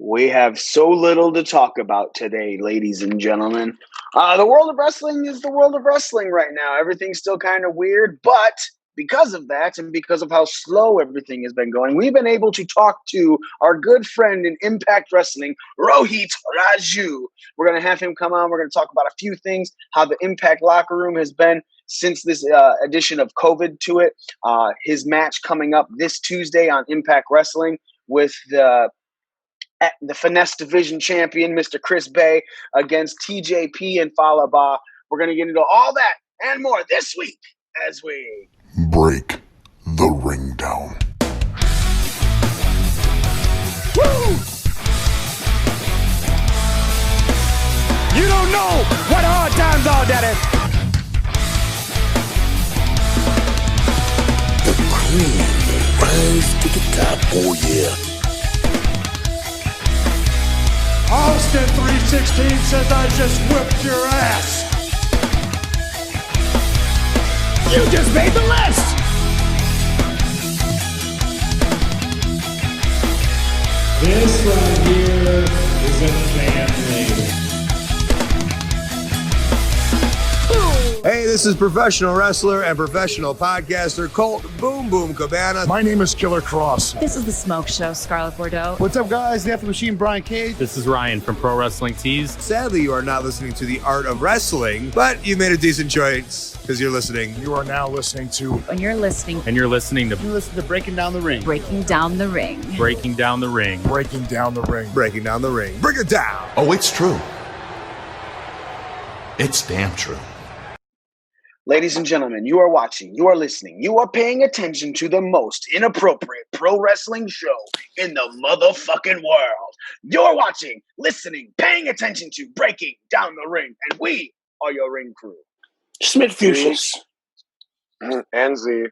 We have so little to talk about today, ladies and gentlemen. The world of wrestling is the world of wrestling right now. Everything's still kind of weird, but because of that and because of how slow everything has been going, we've been able to talk to our good friend in Impact Wrestling, Rohit Raju. We're going to have him come on. We're going to talk about a few things, how the Impact locker room has been since this addition of COVID to it. His match coming up this Tuesday on Impact Wrestling with the Finesse Division champion, Mr. Chris Bey, against TJP and Falaba. We're going to get into all that and more this week as we break the ring down. Woo! You don't know what hard times are, Daddy. The cream will rise to the top, oh yeah. Austin 316 says I just whipped your ass. You just made the list. This right here is a family. Hey, this is professional wrestler and professional podcaster Colt Boom Boom Cabana. My name is Killer Cross. This is The Smoke Show, Scarlett Bordeaux. What's up, guys? The Effing Machine, Brian Cage. This is Ryan from Pro Wrestling Tees. Sadly, you are not listening to The Art of Wrestling, but you made a decent choice because you're listening. You are now listening to... When you're listening... And you're listening to... You listen to Breaking Down the Ring. Breaking Down the Ring. Breaking Down the Ring. Breaking Down the Ring. Breaking Down the Ring. Break it down. Oh, it's true. It's damn true. Ladies and gentlemen, you are watching, you are listening, you are paying attention to the most inappropriate pro wrestling show in the motherfucking world. You're watching, listening, paying attention to Breaking Down the Ring, and we are your ring crew. Smith Fuchsius. And Z.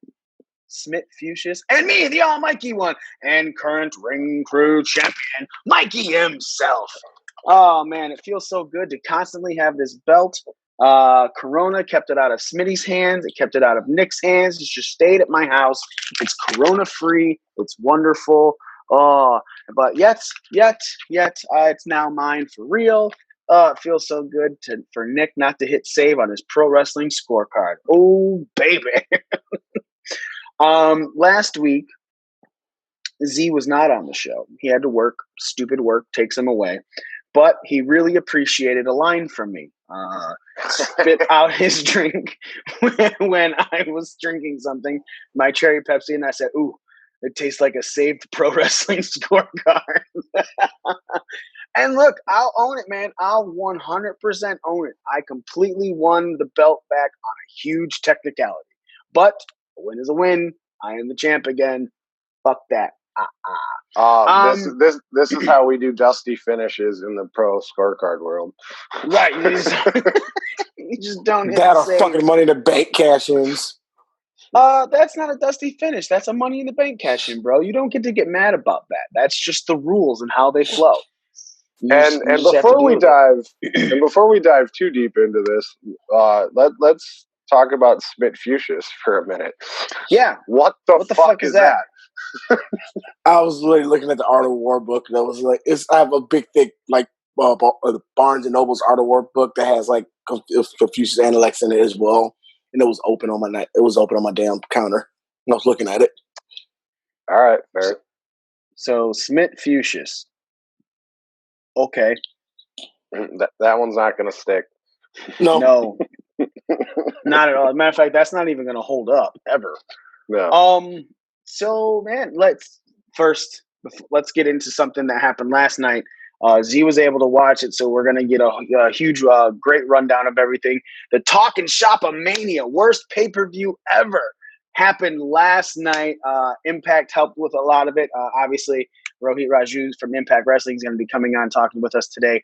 Smith Fuchsius, and me, the almighty one, and current ring crew champion, Mikey himself. Oh man, it feels so good to constantly have this belt. Corona kept it out of Smitty's hands. It kept it out of Nick's hands. It just stayed at my house. It's Corona free. It's wonderful. But yet, it's now mine for real. It feels so good for Nick not to hit save on his pro wrestling scorecard. Oh, baby. Last week, Z was not on the show. He had to work. Stupid work takes him away. But he really appreciated a line from me. Spit out his drink when I was drinking something, my cherry Pepsi, and I said, "Ooh, it tastes like a saved pro wrestling scorecard." And look, I'll own it, man. I'll 100% own it. I completely won the belt back on a huge technicality. But a win is a win. I am the champ again. Fuck that. This is how we do dusty finishes in the pro scorecard world. Right. You just don't hit that or save. fucking Money in the Bank cash-ins. That's not a dusty finish. That's a Money in the Bank cash in, bro. You don't get to get mad about that. That's just the rules and how they flow. And before we dive too deep into this, let's talk about Smith Fuchsius for a minute. Yeah. What the fuck is that? I was really looking at the Art of War book, and I was like, I have a big, thick, like, Barnes and Noble's Art of War book that has like Confucius Analects in it as well, and it was open on my damn counter, and I was looking at it. All right, fair. So Smith Fuchsius. Okay. That one's not going to stick. No, not at all. As a matter of fact, that's not even going to hold up ever. No. So man, let's get into something that happened last night. Z was able to watch it, so we're going to get a huge, great rundown of everything. The Talking Shop of Mania, worst pay-per-view ever, happened last night. Impact helped with a lot of it. Obviously, Rohit Raju from Impact Wrestling is going to be coming on talking with us today.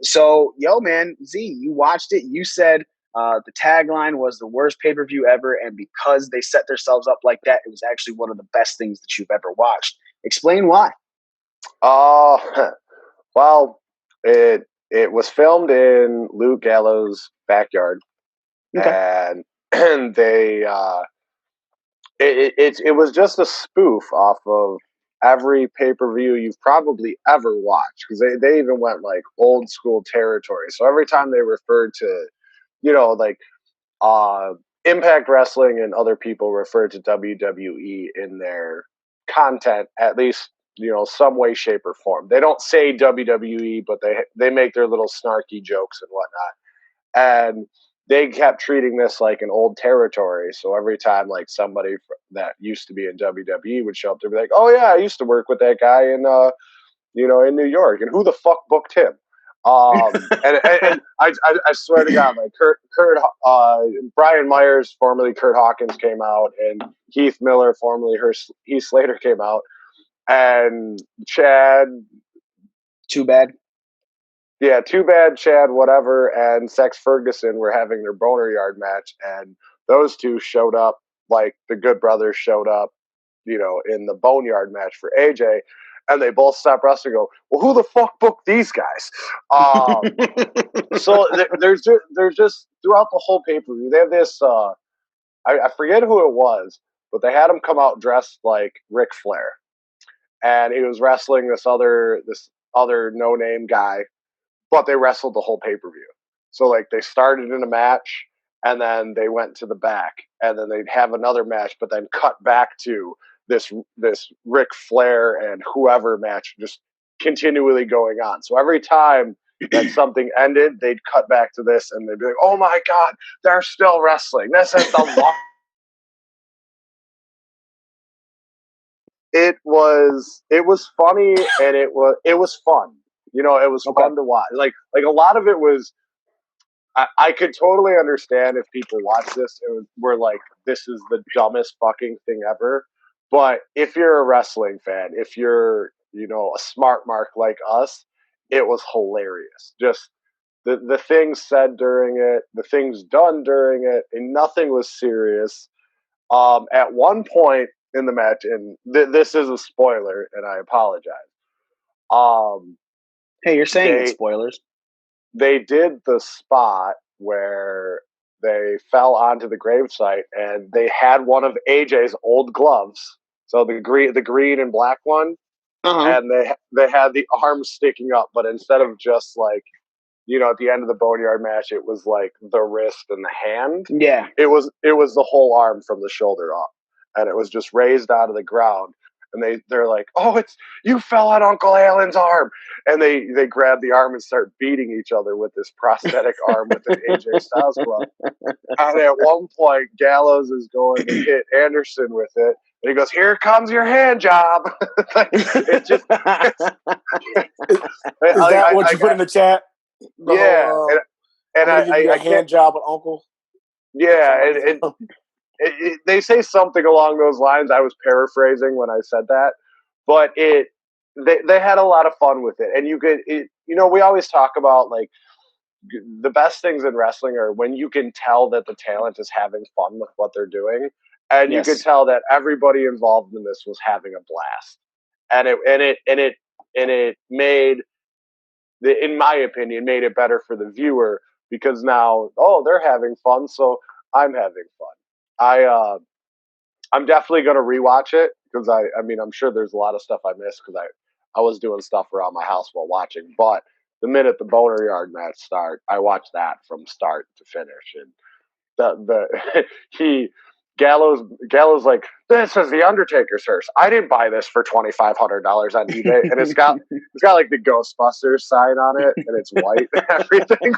So, man, Z, you watched it. You said the tagline was the worst pay-per-view ever, and because they set themselves up like that, it was actually one of the best things that you've ever watched. Explain why. Well, it was filmed in Luke Gallows' backyard, okay. and they it was just a spoof off of every pay-per-view you've probably ever watched, because they even went like old school territory. So every time they referred to, like Impact Wrestling and other people refer to WWE in their content, at least, some way, shape, or form. They don't say WWE, but they make their little snarky jokes and whatnot. And they kept treating this like an old territory. So every time like somebody that used to be in WWE would show up, they'd be like, "Oh yeah, I used to work with that guy in in New York, and who the fuck booked him?" And I swear to God, like Kurt Brian Myers, formerly Kurt Hawkins, came out, and Heath Miller, formerly Heath Slater, came out, and Chad. Too Bad. Yeah, Too Bad, Chad, whatever, and Sex Ferguson were having their Boner Yard match, and those two showed up like the Good Brothers showed up, in the Boneyard match for AJ, and they both stopped wrestling and go, "Well, who the fuck booked these guys?" So there's just throughout the whole pay-per-view, they have this, I forget who it was, but they had him come out dressed like Ric Flair, and he was wrestling this other no-name guy, but they wrestled the whole pay-per-view. So like they started in a match, and then they went to the back, and then they'd have another match, but then cut back to this Ric Flair and whoever match, just continually going on. So every time that something ended, they'd cut back to this, and they'd be like, "Oh my God, they're still wrestling. This is the long." It was funny, and it was fun. It was fun to watch. Like a lot of it was. I could totally understand if people watch this and were like, "This is the dumbest fucking thing ever." But if you're a wrestling fan, if you're a smart mark like us, it was hilarious. Just the things said during it, the things done during it, and nothing was serious. At one point in the match, and this is a spoiler, and I apologize. Hey, you're saying it's spoilers. They did the spot where they fell onto the gravesite, and they had one of AJ's old gloves, so the green and black one, and they had the arm sticking up, but instead of just like at the end of the Boneyard match, it was like the wrist and the hand. Yeah, it was the whole arm from the shoulder up, and it was just raised out of the ground. And they're like, "Oh, you fell on Uncle Alan's arm," and they grab the arm and start beating each other with this prosthetic arm with an AJ Styles glove. And at one point, Gallows is going to hit Anderson with it, and he goes, "Here comes your hand job." It's just is that what you put in the chat? Yeah, and I'm gonna give you a hand job with Uncle. Yeah, they say something along those lines. I was paraphrasing when I said that, but they had a lot of fun with it. And we always talk about like the best things in wrestling are when you can tell that the talent is having fun with what they're doing, and you could tell that everybody involved in this was having a blast. And it made, in my opinion, made it better for the viewer, because now, they're having fun, so I'm having fun. I'm definitely going to rewatch it, because I'm sure there's a lot of stuff I missed because I was doing stuff around my house while watching. But the minute the Boner Yard match start, I watched that from start to finish, and Gallows like, "This is the Undertaker's hearse. I didn't buy this for $2,500 on eBay," and it's got like the Ghostbusters sign on it, and it's white and everything.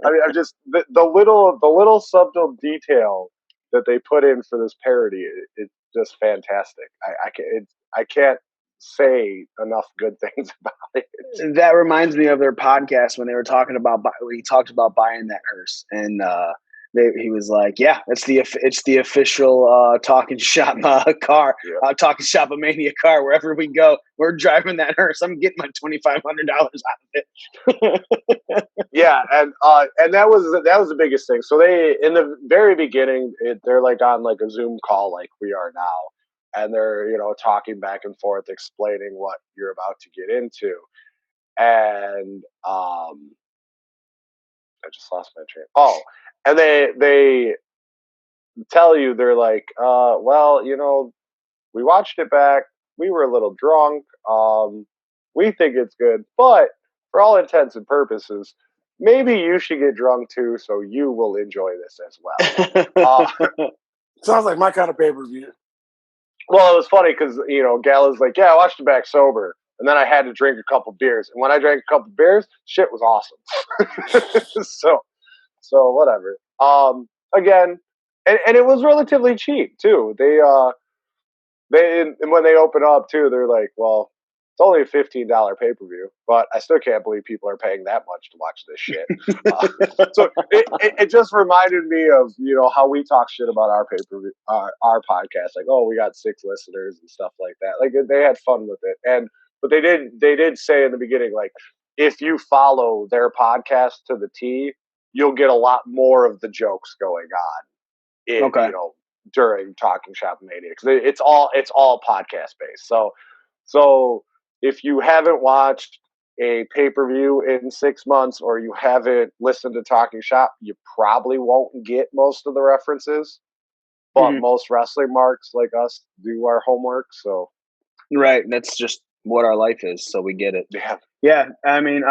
I'm just the little subtle detail that they put in for this parody. It's just fantastic. I can't say enough good things about it. That reminds me of their podcast when they were talking about when he talked about buying that hearse, and he was like, "Yeah, it's the official talking shop car, talking shop of Mania car. Wherever we go, we're driving that hearse. I'm getting my $2,500 out of it." Yeah, and that was the biggest thing. So they, in the very beginning, they're like on like a Zoom call like we are now, and they're talking back and forth, explaining what you're about to get into, and I just lost my train. Oh, and they tell you, they're like, "Well, we watched it back. we were a little drunk. We think it's good, but for all intents and purposes, maybe you should get drunk too, so you will enjoy this as well. Sounds like my kind of pay-per-view. Well, it was funny because, Gala's like, yeah, I watched it back sober. And then I had to drink a couple beers. And when I drank a couple beers, shit was awesome. So whatever. Again, and it was relatively cheap too. They and when they open up too, they're like, well, it's only a $15 pay-per-view, but I still can't believe people are paying that much to watch this shit. So it just reminded me of, how we talk shit about our pay-per-view, our podcast. Like, oh, we got 6 listeners and stuff like that. Like, they had fun with it. But they did say in the beginning, like, if you follow their podcast to the T, you'll get a lot more of the jokes going on during Talking Shop Mania, because it's all podcast based. So if you haven't watched a pay-per-view in 6 months, or you haven't listened to Talking Shop, you probably won't get most of the references. But most wrestling marks like us do our homework. So right, that's just what our life is. So we get it. Yeah. I mean,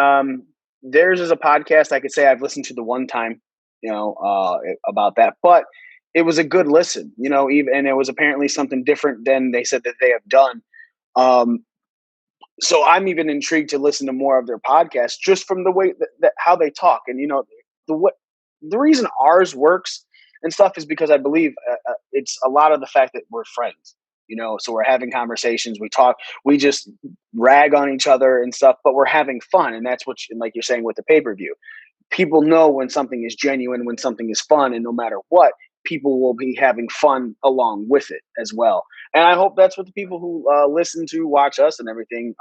theirs is a podcast I could say I've listened to the one time, about that, but it was a good listen, and it was apparently something different than they said that they have done. So I'm even intrigued to listen to more of their podcasts, just from the way that how they talk. And, the reason ours works and stuff is because I believe it's a lot of the fact that we're friends, so we're having conversations, we talk, we just rag on each other and stuff, but we're having fun. And that's like you're saying with the pay-per-view, people know when something is genuine, when something is fun, and no matter what, people will be having fun along with it as well. And I hope that's what the people who listen to, watch us and everything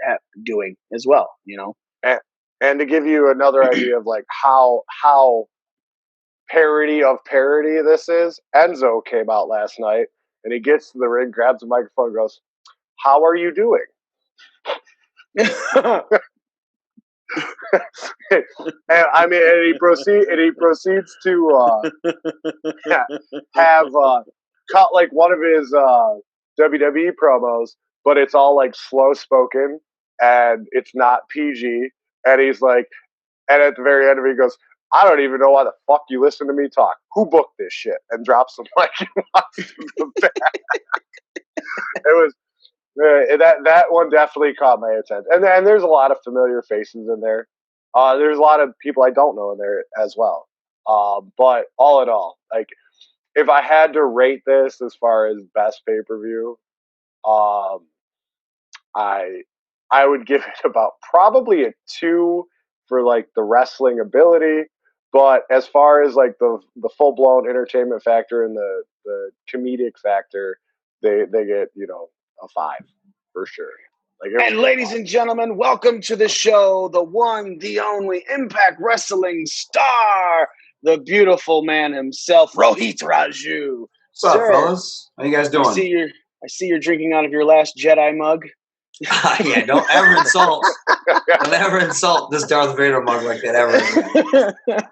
are doing as well, And to give you another idea of like how parody of parody this is, Enzo came out last night and he gets to the ring, grabs the microphone, and goes, "How are you doing?" and he proceeds to have cut like one of his WWE promos, but it's all like slow spoken and it's not PG. And he's like, and at the very end of it, he goes, "I don't even know why the fuck you listen to me talk. Who booked this shit?" And drops the mic and walks to the back. It was. That one definitely caught my attention, and there's a lot of familiar faces in there. There's a lot of people I don't know in there as well. But all in all, like, if I had to rate this as far as best pay-per-view, I would give it about probably a 2 for like the wrestling ability, but as far as like the full-blown entertainment factor and the comedic factor, they get a 5 for sure. And ladies and gentlemen, welcome to the show, the one, the only Impact Wrestling star, the beautiful man himself, Rohit Raju. What's up, fellas? How you guys doing? I see you're drinking out of your last Jedi mug. Yeah, don't ever insult this Darth Vader mug like that ever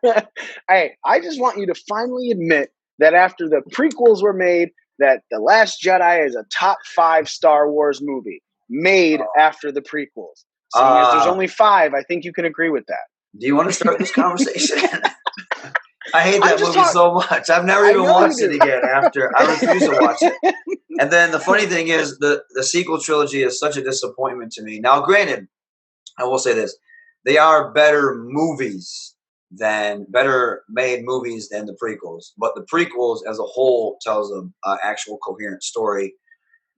again. Hey, I just want you to finally admit that after the prequels were made, that The Last Jedi is a top 5 Star Wars movie made after the prequels. Seeing as there's only 5, I think you can agree with that. Do you want to start this conversation? I hate that movie so much. I've never even watched it again after. I refuse to watch it. And then the funny thing is the sequel trilogy is such a disappointment to me. Now, granted, I will say this. They are better made movies than the prequels. But the prequels as a whole tells an actual coherent story,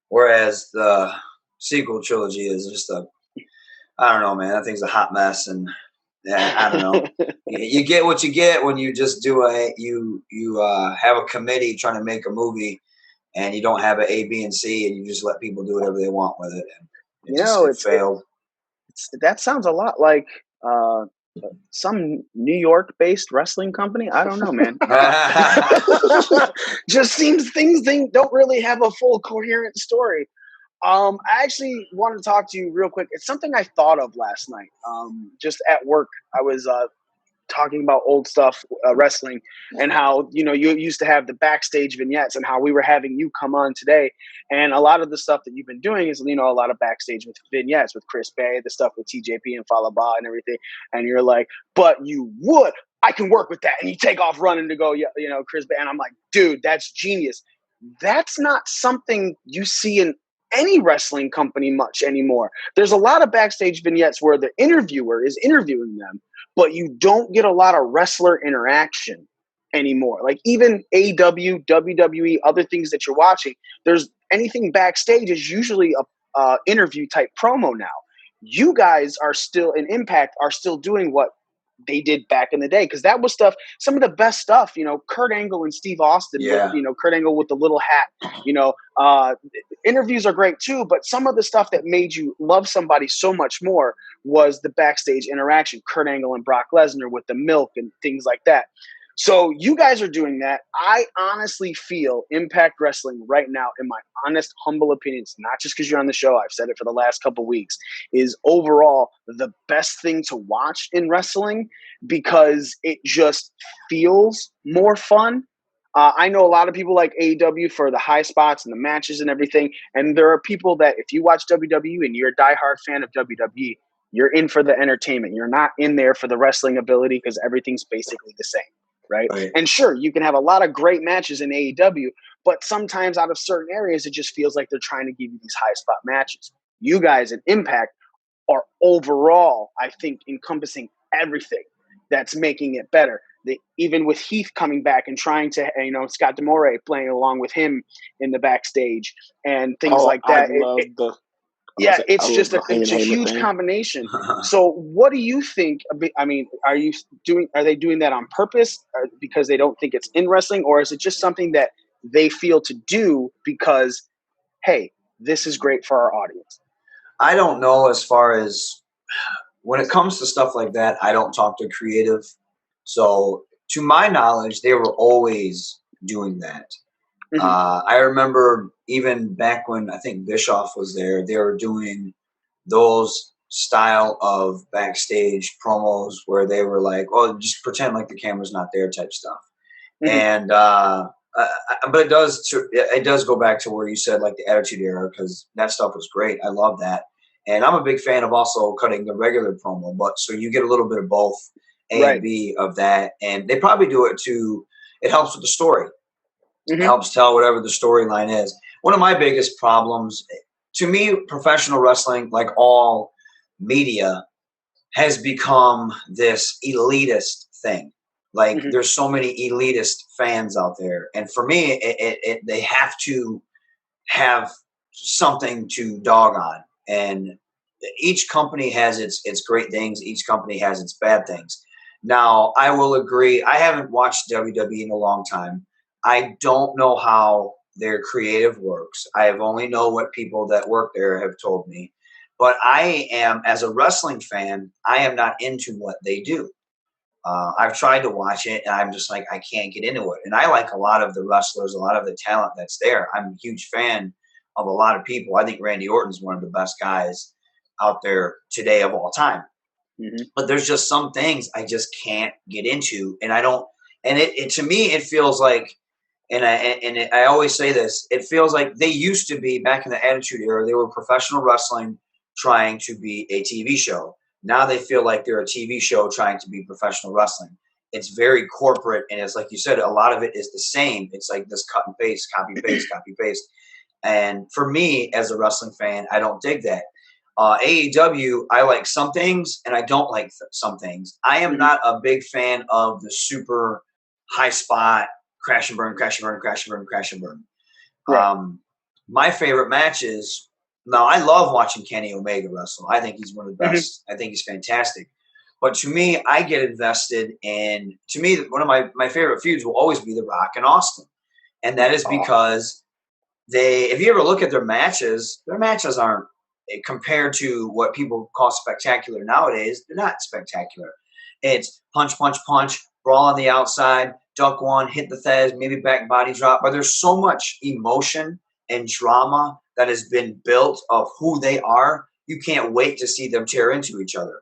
whereas the sequel trilogy is just I don't know, man. That thing's a hot mess, and I don't know. You get what you get when you just do you have a committee trying to make a movie, and you don't have an A, B, and C, and you just let people do whatever they want with it. And it failed. That sounds a lot like some New York-based wrestling company. I don't know, man. Just seems things don't really have a full coherent story. I actually wanted to talk to you real quick. It's something I thought of last night. Just at work, I was talking about old stuff, wrestling, and how, you used to have the backstage vignettes, and how we were having you come on today. And a lot of the stuff that you've been doing is, a lot of backstage with vignettes with Chris Bey, the stuff with TJP and Falaba and everything. And you're like, but I can work with that. And you take off running to go, Chris Bey. And I'm like, dude, that's genius. That's not something you see in any wrestling company much anymore. There's a lot of backstage vignettes where the interviewer is interviewing them, but you don't get a lot of wrestler interaction anymore. Like even AEW, WWE, other things that you're watching, there's anything backstage is usually a interview type promo now. You guys are still in Impact, are still doing what they did back in the day, because that was stuff, some of the best stuff, Kurt Angle and Steve Austin, Kurt Angle with the little hat, interviews are great too, but some of the stuff that made you love somebody so much more was the backstage interaction, Kurt Angle and Brock Lesnar with the milk and things like that. So you guys are doing that. I honestly feel Impact Wrestling right now, in my honest, humble opinion, it's not just because you're on the show, I've said it for the last couple of weeks, is overall the best thing to watch in wrestling, because it just feels more fun. I know a lot of people like AEW for the high spots and the matches and everything. And there are people that if you watch WWE and you're a diehard fan of WWE, you're in for the entertainment. You're not in there for the wrestling ability, because everything's basically the same. Right. And sure, you can have a lot of great matches in AEW, but sometimes out of certain areas, it just feels like they're trying to give you these high spot matches. You guys at Impact are overall, I think, encompassing everything that's making it better. Even with Heath coming back and trying to, Scott D'Amore playing along with him in the backstage and things like that. It's just a huge combination. So what do you think? I mean, are they doing that on purpose because they don't think it's in wrestling, or is it just something that they feel to do because, hey, this is great for our audience? I don't know. As far as when it comes to stuff like that, I don't talk to creative. So to my knowledge, they were always doing that. Mm-hmm. I remember even back when I think Bischoff was there, they were doing those style of backstage promos where they were like, "Oh, just pretend like the camera's not there," type stuff. Mm-hmm. And but it does go back to where you said like the Attitude Era, because that stuff was great. I love that, and I'm a big fan of also cutting the regular promo. But so you get a little bit of both A and B of that, and they probably do it to. It helps with the story. Mm-hmm. Helps tell whatever the storyline is. One of my biggest problems, to me, professional wrestling, like all media, has become this elitist thing. Like mm-hmm. There's so many elitist fans out there. And for me, they have to have something to dog on. And each company has its great things. Each company has its bad things. Now, I will agree. I haven't watched WWE in a long time. I don't know how their creative works. I have only know what people that work there have told me. But I am, as a wrestling fan, I am not into what they do. I've tried to watch it, and I'm just like, I can't get into it. And I like a lot of the wrestlers, a lot of the talent that's there. I'm a huge fan of a lot of people. I think Randy Orton's one of the best guys out there today of all time. Mm-hmm. But there's just some things I just can't get into, and I don't. And it to me, it feels like. I always say this, it feels like they used to be, back in the Attitude Era, they were professional wrestling trying to be a TV show. Now they feel like they're a TV show trying to be professional wrestling. It's very corporate, and it's like you said, a lot of it is the same. It's like this cut and paste, copy, paste, copy, paste. And for me, as a wrestling fan, I don't dig that. AEW, I like some things, and I don't like some things. I am not a big fan of the super high spot, crash and burn, crash and burn, crash and burn, crash and burn. Right. My favorite matches. Now, I love watching Kenny Omega wrestle. I think he's one of the best. Mm-hmm. I think he's fantastic. But to me, I get invested in. To me, one of my favorite feuds will always be The Rock and Austin, and that is because if you ever look at their matches aren't, compared to what people call spectacular nowadays. They're not spectacular. It's punch, punch, punch, brawl on the outside, duck one, hit the Thez, maybe back body drop. But there's so much emotion and drama that has been built of who they are. You can't wait to see them tear into each other.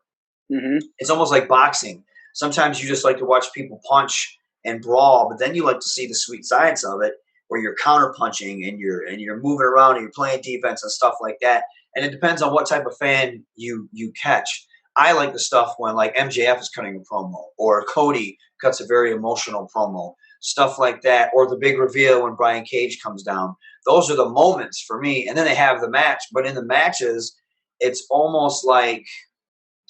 Mm-hmm. It's almost like boxing. Sometimes you just like to watch people punch and brawl, but then you like to see the sweet science of it, where you're counter punching and you're moving around and you're playing defense and stuff like that. And it depends on what type of fan you catch. I like the stuff when like MJF is cutting a promo, or Cody cuts a very emotional promo, stuff like that, or the big reveal when Brian Cage comes down. Those are the moments for me. And then they have the match, but in the matches, it's almost like,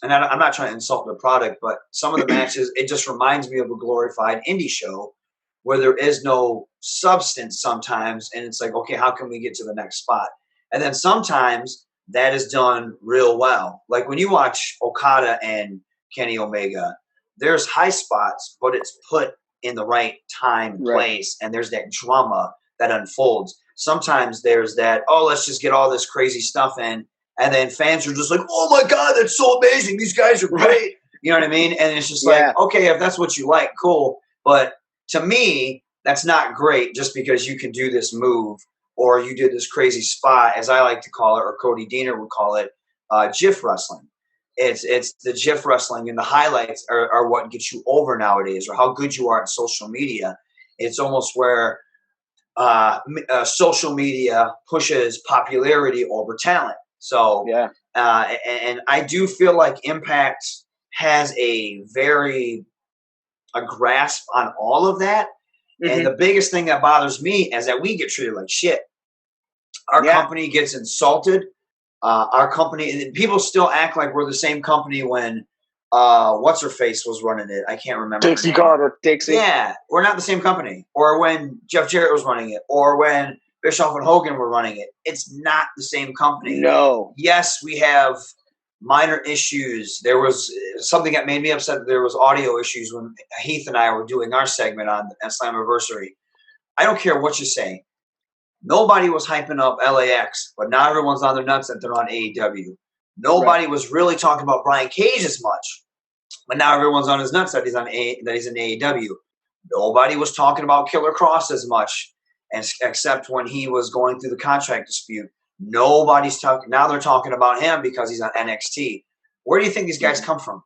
and I'm not trying to insult the product, but some of the matches, it just reminds me of a glorified indie show where there is no substance sometimes. And it's like, okay, how can we get to the next spot? And then sometimes that is done real well. Like when you watch Okada and Kenny Omega, there's high spots, but it's put in the right time and place. And there's that drama that unfolds. Sometimes there's that, oh, let's just get all this crazy stuff in. And then fans are just like, oh, my God, that's so amazing. These guys are great. You know what I mean? And it's just like, okay, if that's what you like, cool. But to me, that's not great just because you can do this move or you did this crazy spot, as I like to call it, or Cody Deaner would call it, GIF wrestling. It's the GIF wrestling, and the highlights are what gets you over nowadays, or how good you are at social media. It's almost where social media pushes popularity over talent. So, and I do feel like Impact has a grasp on all of that. Mm-hmm. And the biggest thing that bothers me is that we get treated like shit. Our company gets insulted. Our company, people still act like we're the same company when what's her face was running it. I can't remember. Dixie Carter. Dixie. Yeah, we're not the same company. Or when Jeff Jarrett was running it, or when Bischoff and Hogan were running it. It's not the same company. No. Yes, we have minor issues. There was something that made me upset. There was audio issues when Heath and I were doing our segment on Slammiversary. I don't care what you say. Nobody was hyping up LAX, but now everyone's on their nuts that they're on AEW. Nobody was really talking about Brian Cage as much, but now everyone's on his nuts that he's in AEW. Nobody was talking about Killer Cross as much, except when he was going through the contract dispute. Nobody's talking. Now they're talking about him because he's on NXT. Where do you think these guys come from?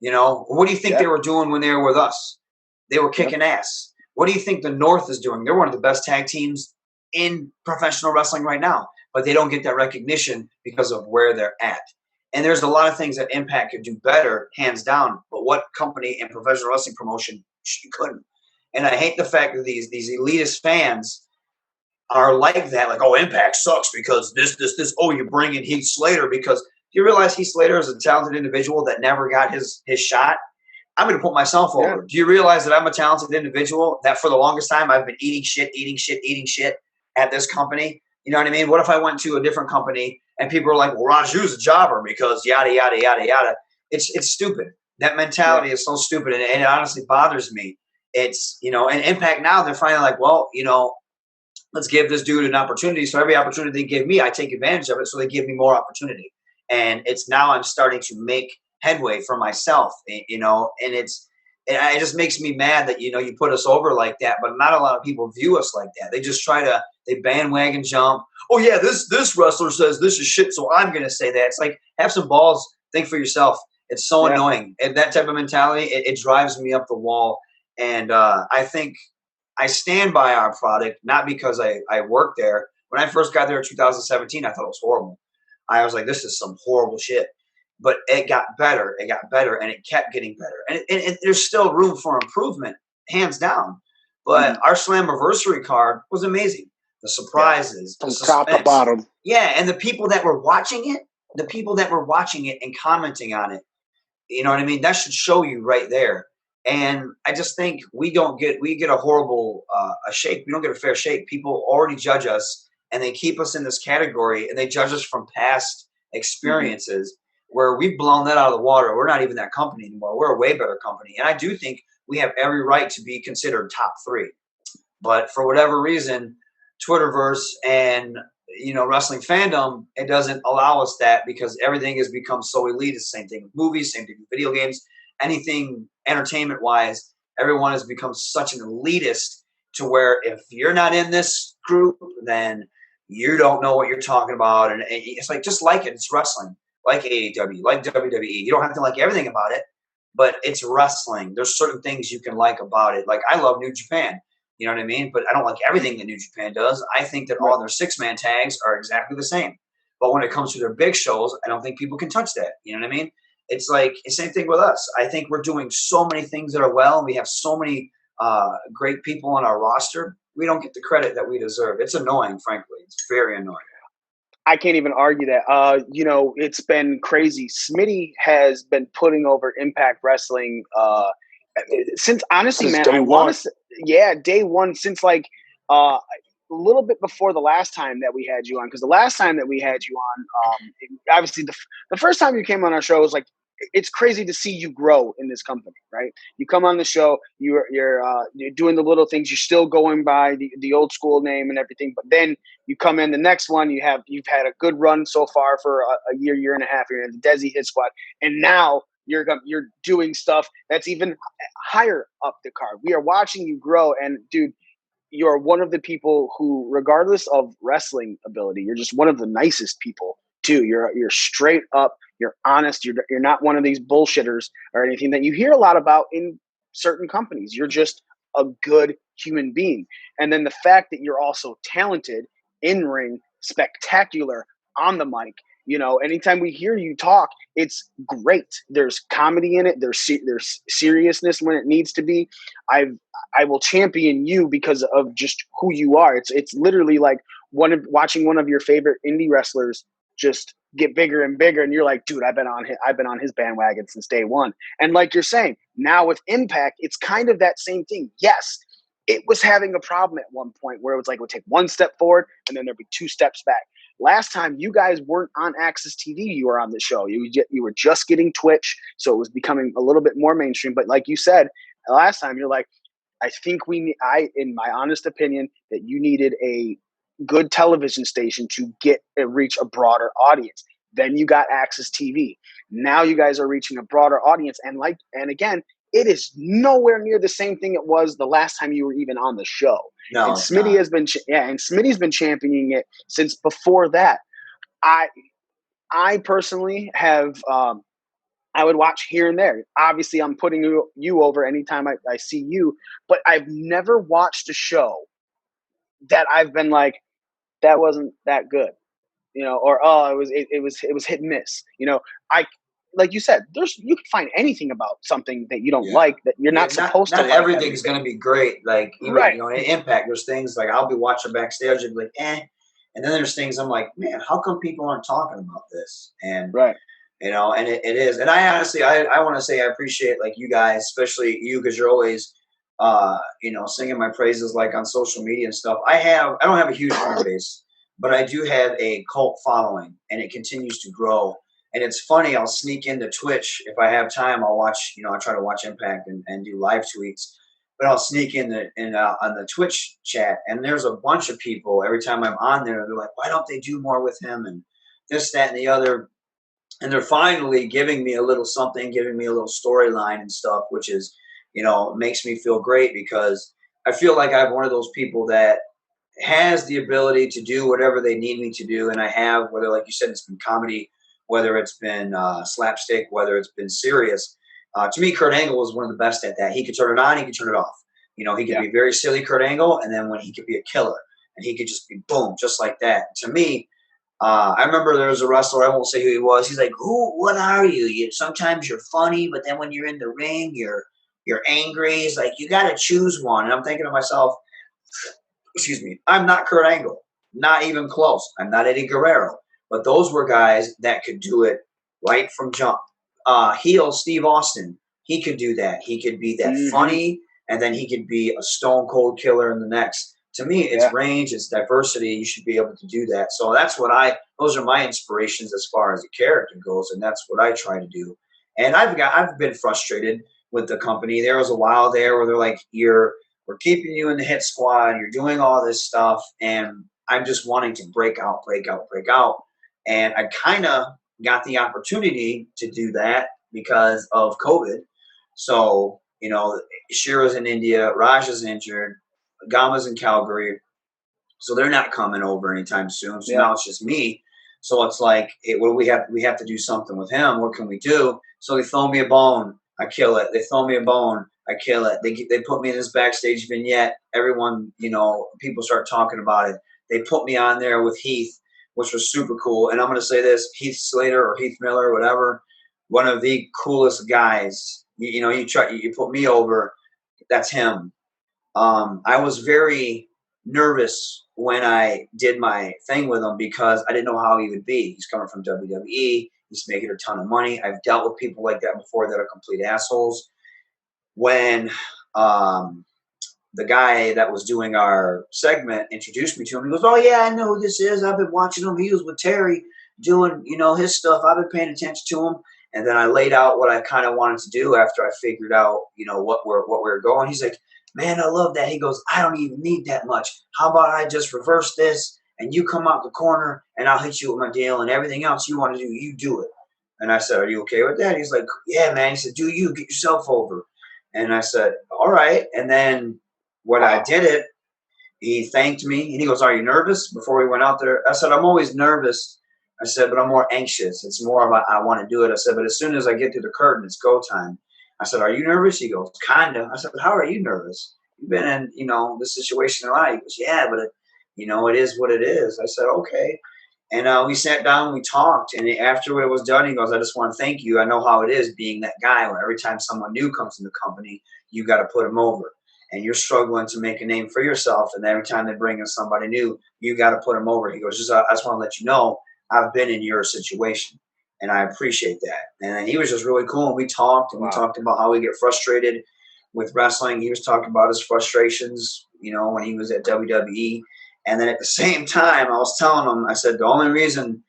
You know, what do you think they were doing when they were with us? They were kicking ass. What do you think the North is doing? They're one of the best tag teams in professional wrestling right now, but they don't get that recognition because of where they're at. And there's a lot of things that Impact could do better, hands down, but what company in professional wrestling promotion couldn't? And I hate the fact that these elitist fans are like that, like, oh, Impact sucks because this, oh, you bring in Heath Slater because do you realize Heath Slater is a talented individual that never got his shot? I'm going to put myself over. Yeah. Do you realize that I'm a talented individual that for the longest time I've been eating shit at this company? You know what I mean? What if I went to a different company and people are like, well, Raju's a jobber because yada, yada, yada, yada. It's stupid. That mentality is so stupid, and it honestly bothers me. It's, you know, and Impact now, they're finally like, well, you know, let's give this dude an opportunity. So every opportunity they give me, I take advantage of it. So they give me more opportunity. And it's now I'm starting to make headway for myself, you know, and it just makes me mad that, you know, you put us over like that, but not a lot of people view us like that. They just they bandwagon jump. Oh yeah, this wrestler says this is shit, so I'm going to say that. It's like, have some balls, think for yourself. It's so annoying. And that type of mentality, it drives me up the wall. And I think I stand by our product, not because I worked there. When I first got there in 2017, I thought it was horrible. I was like, this is some horrible shit. But it got better, and it kept getting better. And there's still room for improvement, hands down. But our Slammiversary card was amazing. The surprises, from top to bottom. Yeah, and the people that were watching it and commenting on it, you know what I mean? That should show you right there. And I just think we get a horrible a shake. We don't get a fair shake. People already judge us, and they keep us in this category, and they judge us from past experiences where we've blown that out of the water. We're not even that company anymore. We're a way better company. And I do think we have every right to be considered top 3. But for whatever reason, Twitterverse and, you know, wrestling fandom, it doesn't allow us that because everything has become so elitist. Same thing with movies, same thing with video games, anything entertainment-wise, everyone has become such an elitist to where if you're not in this group, then you don't know what you're talking about. And it's like, just like it. It's wrestling. Like AEW, like WWE. You don't have to like everything about it, but it's wrestling. There's certain things you can like about it. Like, I love New Japan. You know what I mean? But I don't like everything that New Japan does. I think that all their 6-man tags are exactly the same. But when it comes to their big shows, I don't think people can touch that. You know what I mean? It's like the same thing with us. I think we're doing so many things that are well, and we have so many great people on our roster. We don't get the credit that we deserve. It's annoying, frankly. It's very annoying. I can't even argue that. It's been crazy. Smitty has been putting over Impact Wrestling since, honestly, man, day one. Day one, since like a little bit before the last time that we had you on. Because the last time that we had you on, obviously the first time you came on our show was like, it's crazy to see you grow in this company, right? You come on the show, you're doing the little things. You're still going by the old school name and everything, but then you come in the next one. You've had a good run so far for a year and a half. You're in the Desi Hit Squad, and now you're doing stuff that's even higher up the card. We are watching you grow, and dude, you're one of the people who, regardless of wrestling ability, you're just one of the nicest people too. You're straight up. You're honest. You're not one of these bullshitters or anything that you hear a lot about in certain companies. You're just a good human being. And then the fact that you're also talented in ring, spectacular on the mic. Anytime we hear you talk, it's great. There's comedy in it. There's seriousness when it needs to be. I will champion you because of just who you are. It's literally like watching one of your favorite indie wrestlers just get bigger and bigger, and you're like, dude, I've been on his bandwagon since day one. And like you're saying, now with Impact, it's kind of that same thing. Yes, it was having a problem at one point where it was like it would take one step forward and then there'd be 2 steps back. Last time you guys weren't on Access TV, you were on the show. You were just getting Twitch, so it was becoming a little bit more mainstream. But like you said, last time, you're like, I think in my honest opinion, that you needed a good television station to reach a broader audience. Then you got Access TV. Now you guys are reaching a broader audience, and again, it is nowhere near the same thing it was the last time you were even on the show. No, and Smitty has been and Smitty's been championing it since before that. I personally have I would watch here and there. Obviously, I'm putting you over anytime I see you, but I've never watched a show that I've been like, that wasn't that good, or it was hit and miss. Like you said, you can find anything about something that you don't like, that you're not supposed to. Not like everything's going to be great. Like even in Impact, there's things like I'll be watching backstage and be like, and then there's things I'm like, man, how come people aren't talking about this? And and it is. And I honestly, I want to say I appreciate like you guys, especially you, because you're always singing my praises like on social media and stuff. I don't have a huge fan base, but I do have a cult following, and it continues to grow. And it's funny, I'll sneak into Twitch if I have time. I'll watch, I try to watch Impact and do live tweets, but I'll sneak in on the Twitch chat, and there's a bunch of people every time I'm on there. They're like, why don't they do more with him and this, that, and the other? And they're finally giving me a little something, giving me a little storyline and stuff, which is, makes me feel great, because I feel like I'm one of those people that has the ability to do whatever they need me to do. And I have, whether, like you said, it's been comedy, whether it's been slapstick, whether it's been serious. To me, Kurt Angle was one of the best at that. He could turn it on, he could turn it off. He could be very silly, Kurt Angle, and then when he could be a killer, and he could just be boom, just like that. To me, I remember there was a wrestler, I won't say who he was. He's like, what are you? Sometimes you're funny, but then when you're in the ring, you're angry. He's like, you got to choose one. And I'm thinking to myself, excuse me, I'm not Kurt Angle, not even close. I'm not Eddie Guerrero. But those were guys that could do it right from jump. Heel Steve Austin, he could do that. He could be that funny, and then he could be a stone cold killer in the next. To me, it's range, it's diversity. You should be able to do that. So those are my inspirations as far as the character goes, and that's what I try to do. And I've been frustrated with the company. There was a while there where they're like, we're keeping you in the hit squad, you're doing all this stuff, and I'm just wanting to break out. And I kind of got the opportunity to do that because of COVID. So, Shira's in India, Raj is injured, Gama's in Calgary. So they're not coming over anytime soon. So now it's just me. So it's like, hey, what do we have? We have to do something with him. What can we do? So they throw me a bone. I kill it. They throw me a bone, I kill it. They put me in this backstage vignette. Everyone, people start talking about it. They put me on there with Heath, which was super cool. And I'm going to say this, Heath Slater or Heath Miller, whatever, one of the coolest guys. You put me over, that's him. I was very nervous when I did my thing with him because I didn't know how he would be. He's coming from WWE. He's making a ton of money. I've dealt with people like that before that are complete assholes. When the guy that was doing our segment introduced me to him, he goes, "Oh, yeah, I know who this is. I've been watching him. He was with Terry doing, his stuff. I've been paying attention to him." And then I laid out what I kind of wanted to do after I figured out, what we're going. He's like, "Man, I love that." He goes, "I don't even need that much. How about I just reverse this and you come out the corner and I'll hit you with my deal and everything else you want to do, you do it." And I said, "Are you okay with that?" He's like, "Yeah, man." He said, "Do you get yourself over?" And I said, "All right." And then when I did it, he thanked me and he goes, "Are you nervous?" Before we went out there, I said, "I'm always nervous." I said, "But I'm more anxious. It's more about I want to do it." I said, "But as soon as I get through the curtain, it's go time." I said, "Are you nervous?" He goes, "Kinda." I said, "How are you nervous? You've been in, this situation a lot." He goes, "Yeah, but it is what it is." I said, "Okay." And we sat down, we talked, and after it was done, he goes, "I just want to thank you. I know how it is being that guy where every time someone new comes in the company, you got to put them over. And you're struggling to make a name for yourself, and every time they bring in somebody new, you got to put them over." He goes, I just want to let you know I've been in your situation, and I appreciate that." And then he was just really cool, and we talked, and we talked about how we get frustrated with wrestling. He was talking about his frustrations, when he was at WWE. And then at the same time, I was telling him, I said, the only reason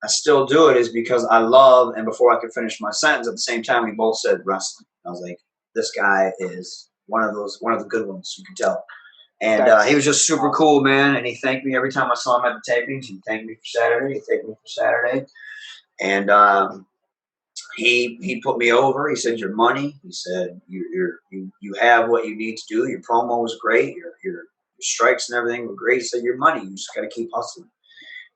I still do it is because I love, and before I could finish my sentence, at the same time, we both said wrestling. I was like, this guy is one of the good ones, you can tell. And he was just super cool, man. And he thanked me every time I saw him at the tapings. He thanked me for Saturday. He thanked me for Saturday. And he put me over. He said, "Your money." He said, you have what you need to do. Your promo was great. Your strikes and everything were great." He said, "Your money. You just got to keep hustling."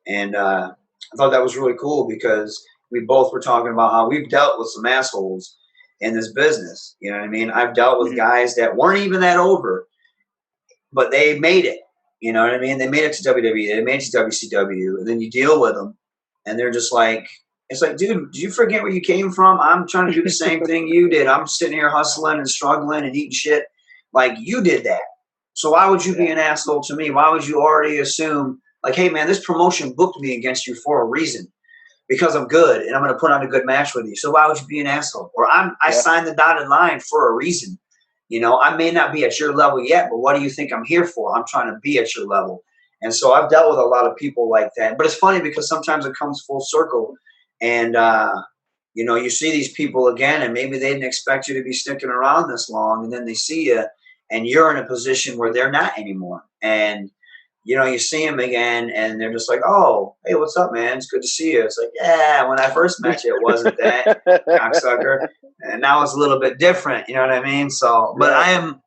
And I thought that was really cool because we both were talking about how we've dealt with some assholes in this business. You know what I mean? I've dealt with guys that weren't even that over, but they made it. You know what I mean? They made it to WWE. They made it to WCW. And then you deal with them, and they're just like, it's like, dude, did you forget where you came from? I'm trying to do the same thing you did. I'm sitting here hustling and struggling and eating shit like you did that. So why would you be an asshole to me? Why would you already assume, like, hey, man, this promotion booked me against you for a reason because I'm good and I'm going to put on a good match with you. So why would you be an asshole? Or I signed the dotted line for a reason. I may not be at your level yet, but what do you think I'm here for? I'm trying to be at your level. And so I've dealt with a lot of people like that. But it's funny because sometimes it comes full circle. And, you see these people again, and maybe they didn't expect you to be sticking around this long. And then they see you, and you're in a position where they're not anymore. And, you see them again, and they're just like, "Oh, hey, what's up, man? It's good to see you." It's like, yeah, when I first met you, it wasn't that, cocksucker. And now it's a little bit different. You know what I mean? So, but I am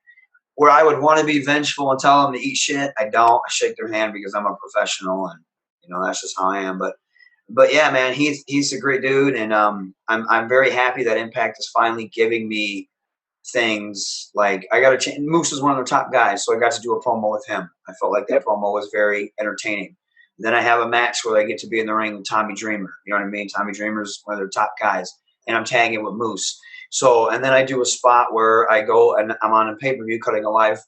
where I would want to be vengeful and tell them to eat shit. I don't. I shake their hand because I'm a professional, and, that's just how I am. But yeah, man, he's a great dude, and I'm very happy that Impact is finally giving me things. Like, I got to change. Moose is one of their top guys, so I got to do a promo with him. I felt like that promo was very entertaining. Then I have a match where I get to be in the ring with Tommy Dreamer. You know what I mean? Tommy Dreamer is one of their top guys, and I'm tagging with Moose. So, and then I do a spot where I go and I'm on a pay-per-view cutting a live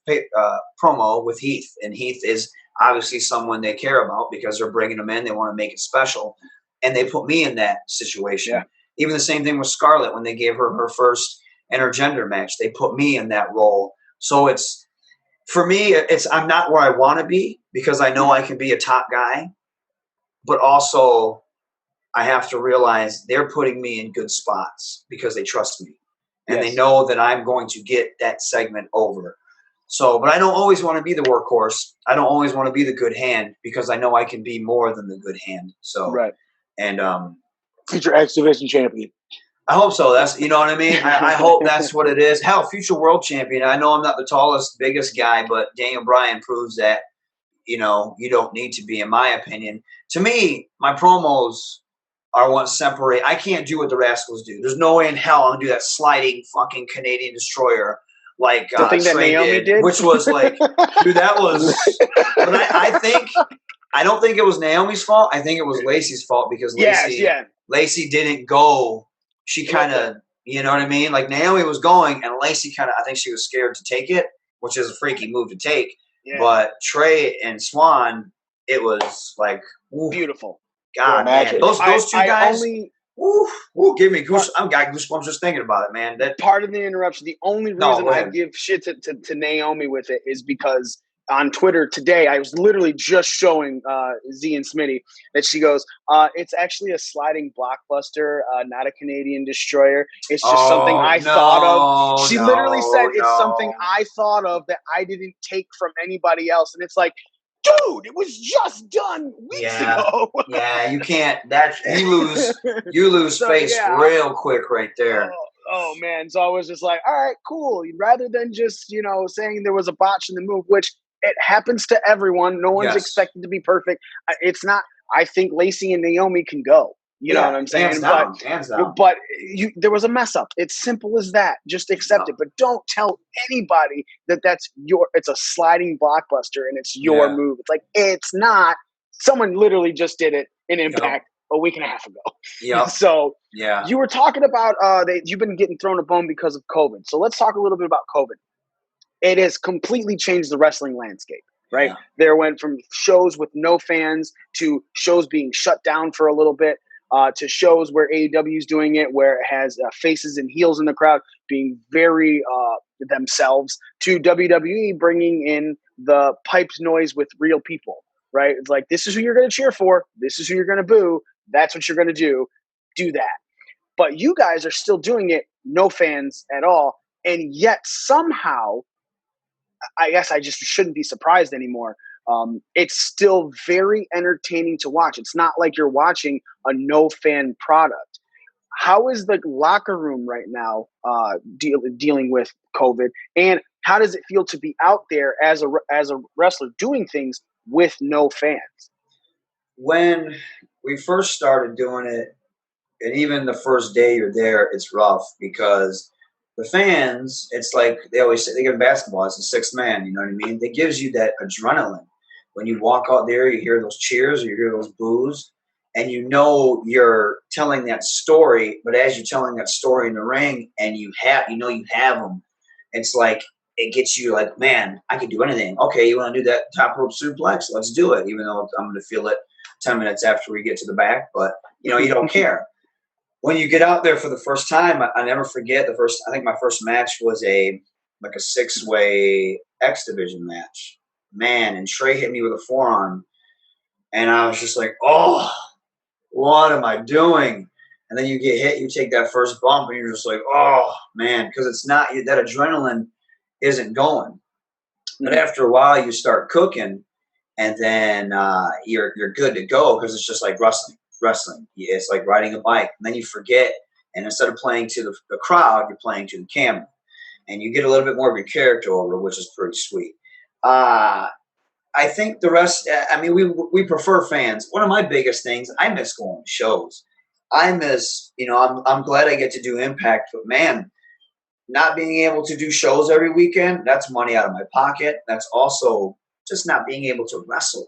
promo with Heath, and Heath is obviously someone they care about because they're bringing him in. They want to make it special. And they put me in that situation. Yeah. Even the same thing with Scarlett when they gave her first intergender match. They put me in that role. So it's, for me, I'm not where I want to be because I know I can be a top guy. But also I have to realize they're putting me in good spots because they trust me. And they know that I'm going to get that segment over. So, but I don't always want to be the workhorse. I don't always want to be the good hand because I know I can be more than the good hand. So, right. And future X Division champion. I hope so. That's, you know what I mean? I hope that's what it is. Hell, future world champion. I know I'm not the tallest, biggest guy, but Daniel Bryan proves that, you don't need to be, in my opinion. To me, my promos are what separate. I can't do what the Rascals do. There's no way in hell I'm gonna do that sliding fucking Canadian destroyer like the thing that Trey Naomi did, which was like, dude, that was. But I don't think it was Naomi's fault. I think it was Lacey's fault because Lacey didn't go. She kind of, you know what I mean? Like Naomi was going, and Lacey kind of, I think she was scared to take it, which is a freaky move to take. Yeah. But Trey and Swan, it was like beautiful. God, man, those two guys. Give me goose. I'm got goosebumps just thinking about it, man. That part of the interruption. The only reason I give shit to Naomi with it is because on Twitter today, I was literally just showing Z and Smitty that she goes, it's actually a sliding blockbuster, not a Canadian destroyer. It's just something I thought of. She literally said it's something I thought of that I didn't take from anybody else. And it's like, dude, it was just done weeks ago. Yeah, you can't. You lose space real quick right there. Oh, man. So I was just like, all right, cool. Rather than just, saying there was a botch in the move, which it happens to everyone. No one's expected to be perfect. It's not. I think Lacey and Naomi can go. You know what I'm saying? Hands down. But there was a mess up. It's simple as that. Just accept it. But don't tell anybody that's it's a sliding blockbuster and it's your move. It's like, it's not. Someone literally just did it in Impact a week and a half ago. Yeah. So you were talking about you've been getting thrown a bone because of COVID. So let's talk a little bit about COVID. It has completely changed the wrestling landscape. Right? Yeah. There went from shows with no fans to shows being shut down for a little bit. To shows where AEW is doing it, where it has faces and heels in the crowd being very themselves, to WWE bringing in the piped noise with real people, right? It's like, this is who you're going to cheer for. This is who you're going to boo. That's what you're going to do. Do that. But you guys are still doing it, no fans at all. And yet somehow, I guess I just shouldn't be surprised anymore. It's still very entertaining to watch. It's not like you're watching a no-fan product. How is the locker room right now dealing with COVID? And how does it feel to be out there as a wrestler doing things with no fans? When we first started doing it, and even the first day you're there, it's rough because the fans, it's like they always say, they give basketball, it's a sixth man, you know what I mean? It gives you that adrenaline. When you walk out there, you hear those cheers, or you hear those boos, and you're telling that story. But as you're telling that story in the ring, and you have them, it's like it gets you like, man, I can do anything. Okay, you want to do that top rope suplex? Let's do it. Even though I'm going to feel it 10 minutes after we get to the back, but you don't care. When you get out there for the first time, I never forget I think my first match was a 6-way X Division match. Man, and Trey hit me with a forearm, and I was just like, oh, what am I doing? And then you get hit, you take that first bump, and you're just like, oh, man, because it's not, that adrenaline isn't going. But after a while, you start cooking, and then you're good to go because it's just like wrestling. It's like riding a bike. And then you forget, and instead of playing to the crowd, you're playing to the camera. And you get a little bit more of your character over, which is pretty sweet. I think the rest, I mean, we prefer fans. One of my biggest things, I miss going to shows. I miss, I'm glad I get to do Impact, but man, not being able to do shows every weekend, that's money out of my pocket. That's also just not being able to wrestle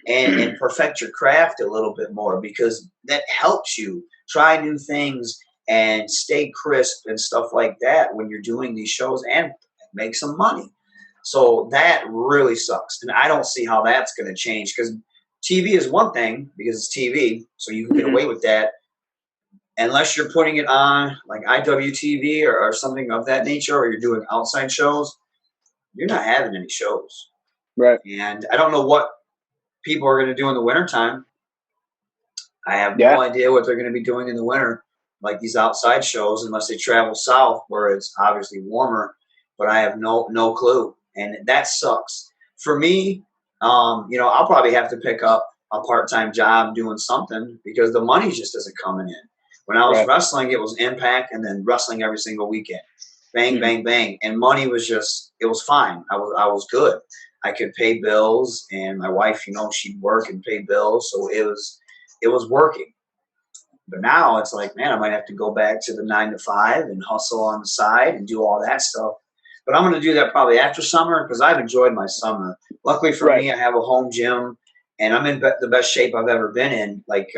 and perfect your craft a little bit more, because that helps you try new things and stay crisp and stuff like that when you're doing these shows and make some money. So that really sucks. And I don't see how that's going to change, because TV is one thing because it's TV. So you can get away with that. Unless you're putting it on like IWTV or something of that nature, or you're doing outside shows, you're not having any shows. Right. And I don't know what people are going to do in the wintertime. I have no idea what they're going to be doing in the winter, like these outside shows, unless they travel south where it's obviously warmer. But I have no clue. And that sucks. For me, I'll probably have to pick up a part-time job doing something because the money just isn't coming in. When I was wrestling, it was Impact and then wrestling every single weekend. Bang, bang, bang. And money was just, it was fine. I was good. I could pay bills, and my wife, she'd work and pay bills. So it was working. But now it's like, man, I might have to go back to the 9 to 5 and hustle on the side and do all that stuff. But I'm going to do that probably after summer because I've enjoyed my summer. Luckily for me, I have a home gym and I'm in the best shape I've ever been in, like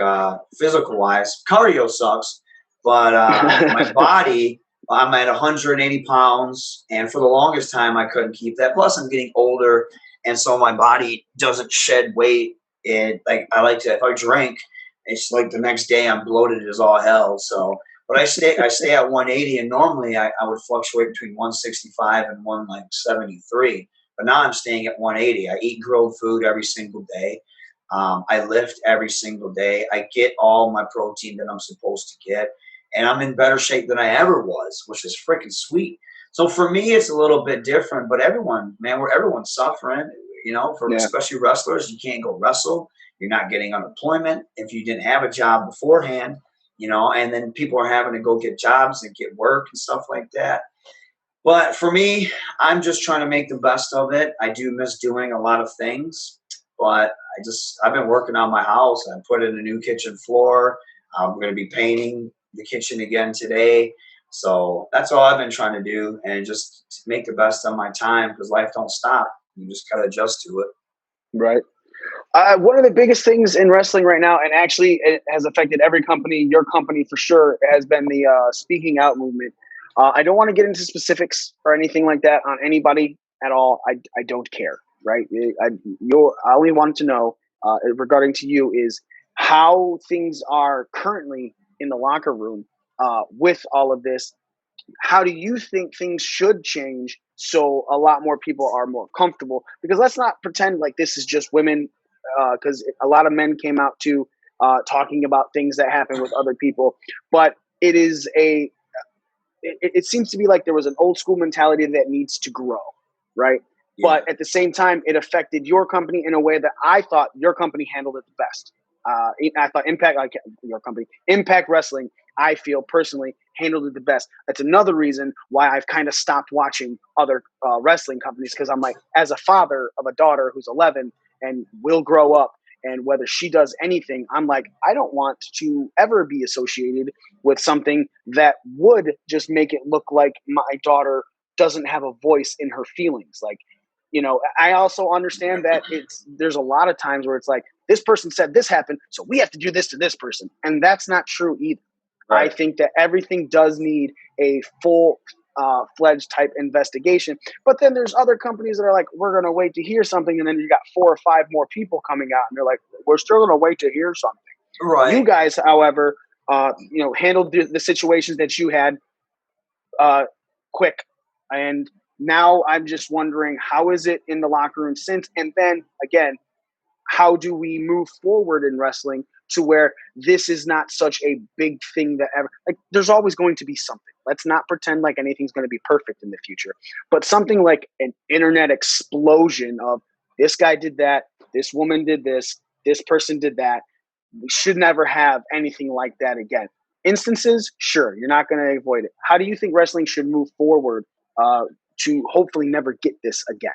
physical wise. Cardio sucks, but my body, I'm at 180 pounds. And for the longest time, I couldn't keep that. Plus, I'm getting older. And so my body doesn't shed weight. And like I like to, if I drink, it's like the next day I'm bloated as all hell. So, but I stay at 180, and normally I would fluctuate between 165 and 173. But now I'm staying at 180. I eat grilled food every single day. I lift every single day. I get all my protein that I'm supposed to get, and I'm in better shape than I ever was, which is freaking sweet. So for me, it's a little bit different. But everyone's suffering. You know, especially wrestlers, you can't go wrestle. You're not getting unemployment if you didn't have a job beforehand, you know, and then people are having to go get jobs and get work and stuff like that. But for me, I'm just trying to make the best of it. I do miss doing a lot of things, but I've been working on my house. I put in a new kitchen floor. I'm going to be painting the kitchen again today. So that's all I've been trying to do, and just make the best of my time because life don't stop. You just got to adjust to it. Right. One of the biggest things in wrestling right now, and actually it has affected every company, your company for sure, has been the speaking out movement. I don't want to get into specifics or anything like that on anybody at all. I don't care, right? I only want to know regarding to you is how things are currently in the locker room with all of this. How do you think things should change so a lot more people are more comfortable? Because let's not pretend like this is just women, because a lot of men came out to talking about things that happen with other people. But it seems to be like there was an old school mentality that needs to grow, right? Yeah. But at the same time, it affected your company in a way that I thought your company handled it the best. I thought Impact Wrestling, I feel personally handled it the best. That's another reason why I've kind of stopped watching other wrestling companies, because I'm like, as a father of a daughter who's 11 and will grow up, and whether she does anything, I'm like, I don't want to ever be associated with something that would just make it look like my daughter doesn't have a voice in her feelings. Like, you know, I also understand that there's a lot of times where it's like, this person said this happened, so we have to do this to this person. And that's not true either. Right. I think that everything does need a full-fledged type investigation. But then there's other companies that are like, we're going to wait to hear something. And then you got 4 or 5 more people coming out. And they're like, we're still going to wait to hear something. Right. You guys, however, handled the situations that you had quick. And now I'm just wondering, how is it in the locker room since? And then, again, how do we move forward in wrestling to where this is not such a big thing that ever, like, there's always going to be something. Let's not pretend like anything's going to be perfect in the future, but something like an internet explosion of this guy did that, this woman did this person did that. We should never have anything like that again. Instances, sure, you're not going to avoid it. How do you think wrestling should move forward to hopefully never get this again?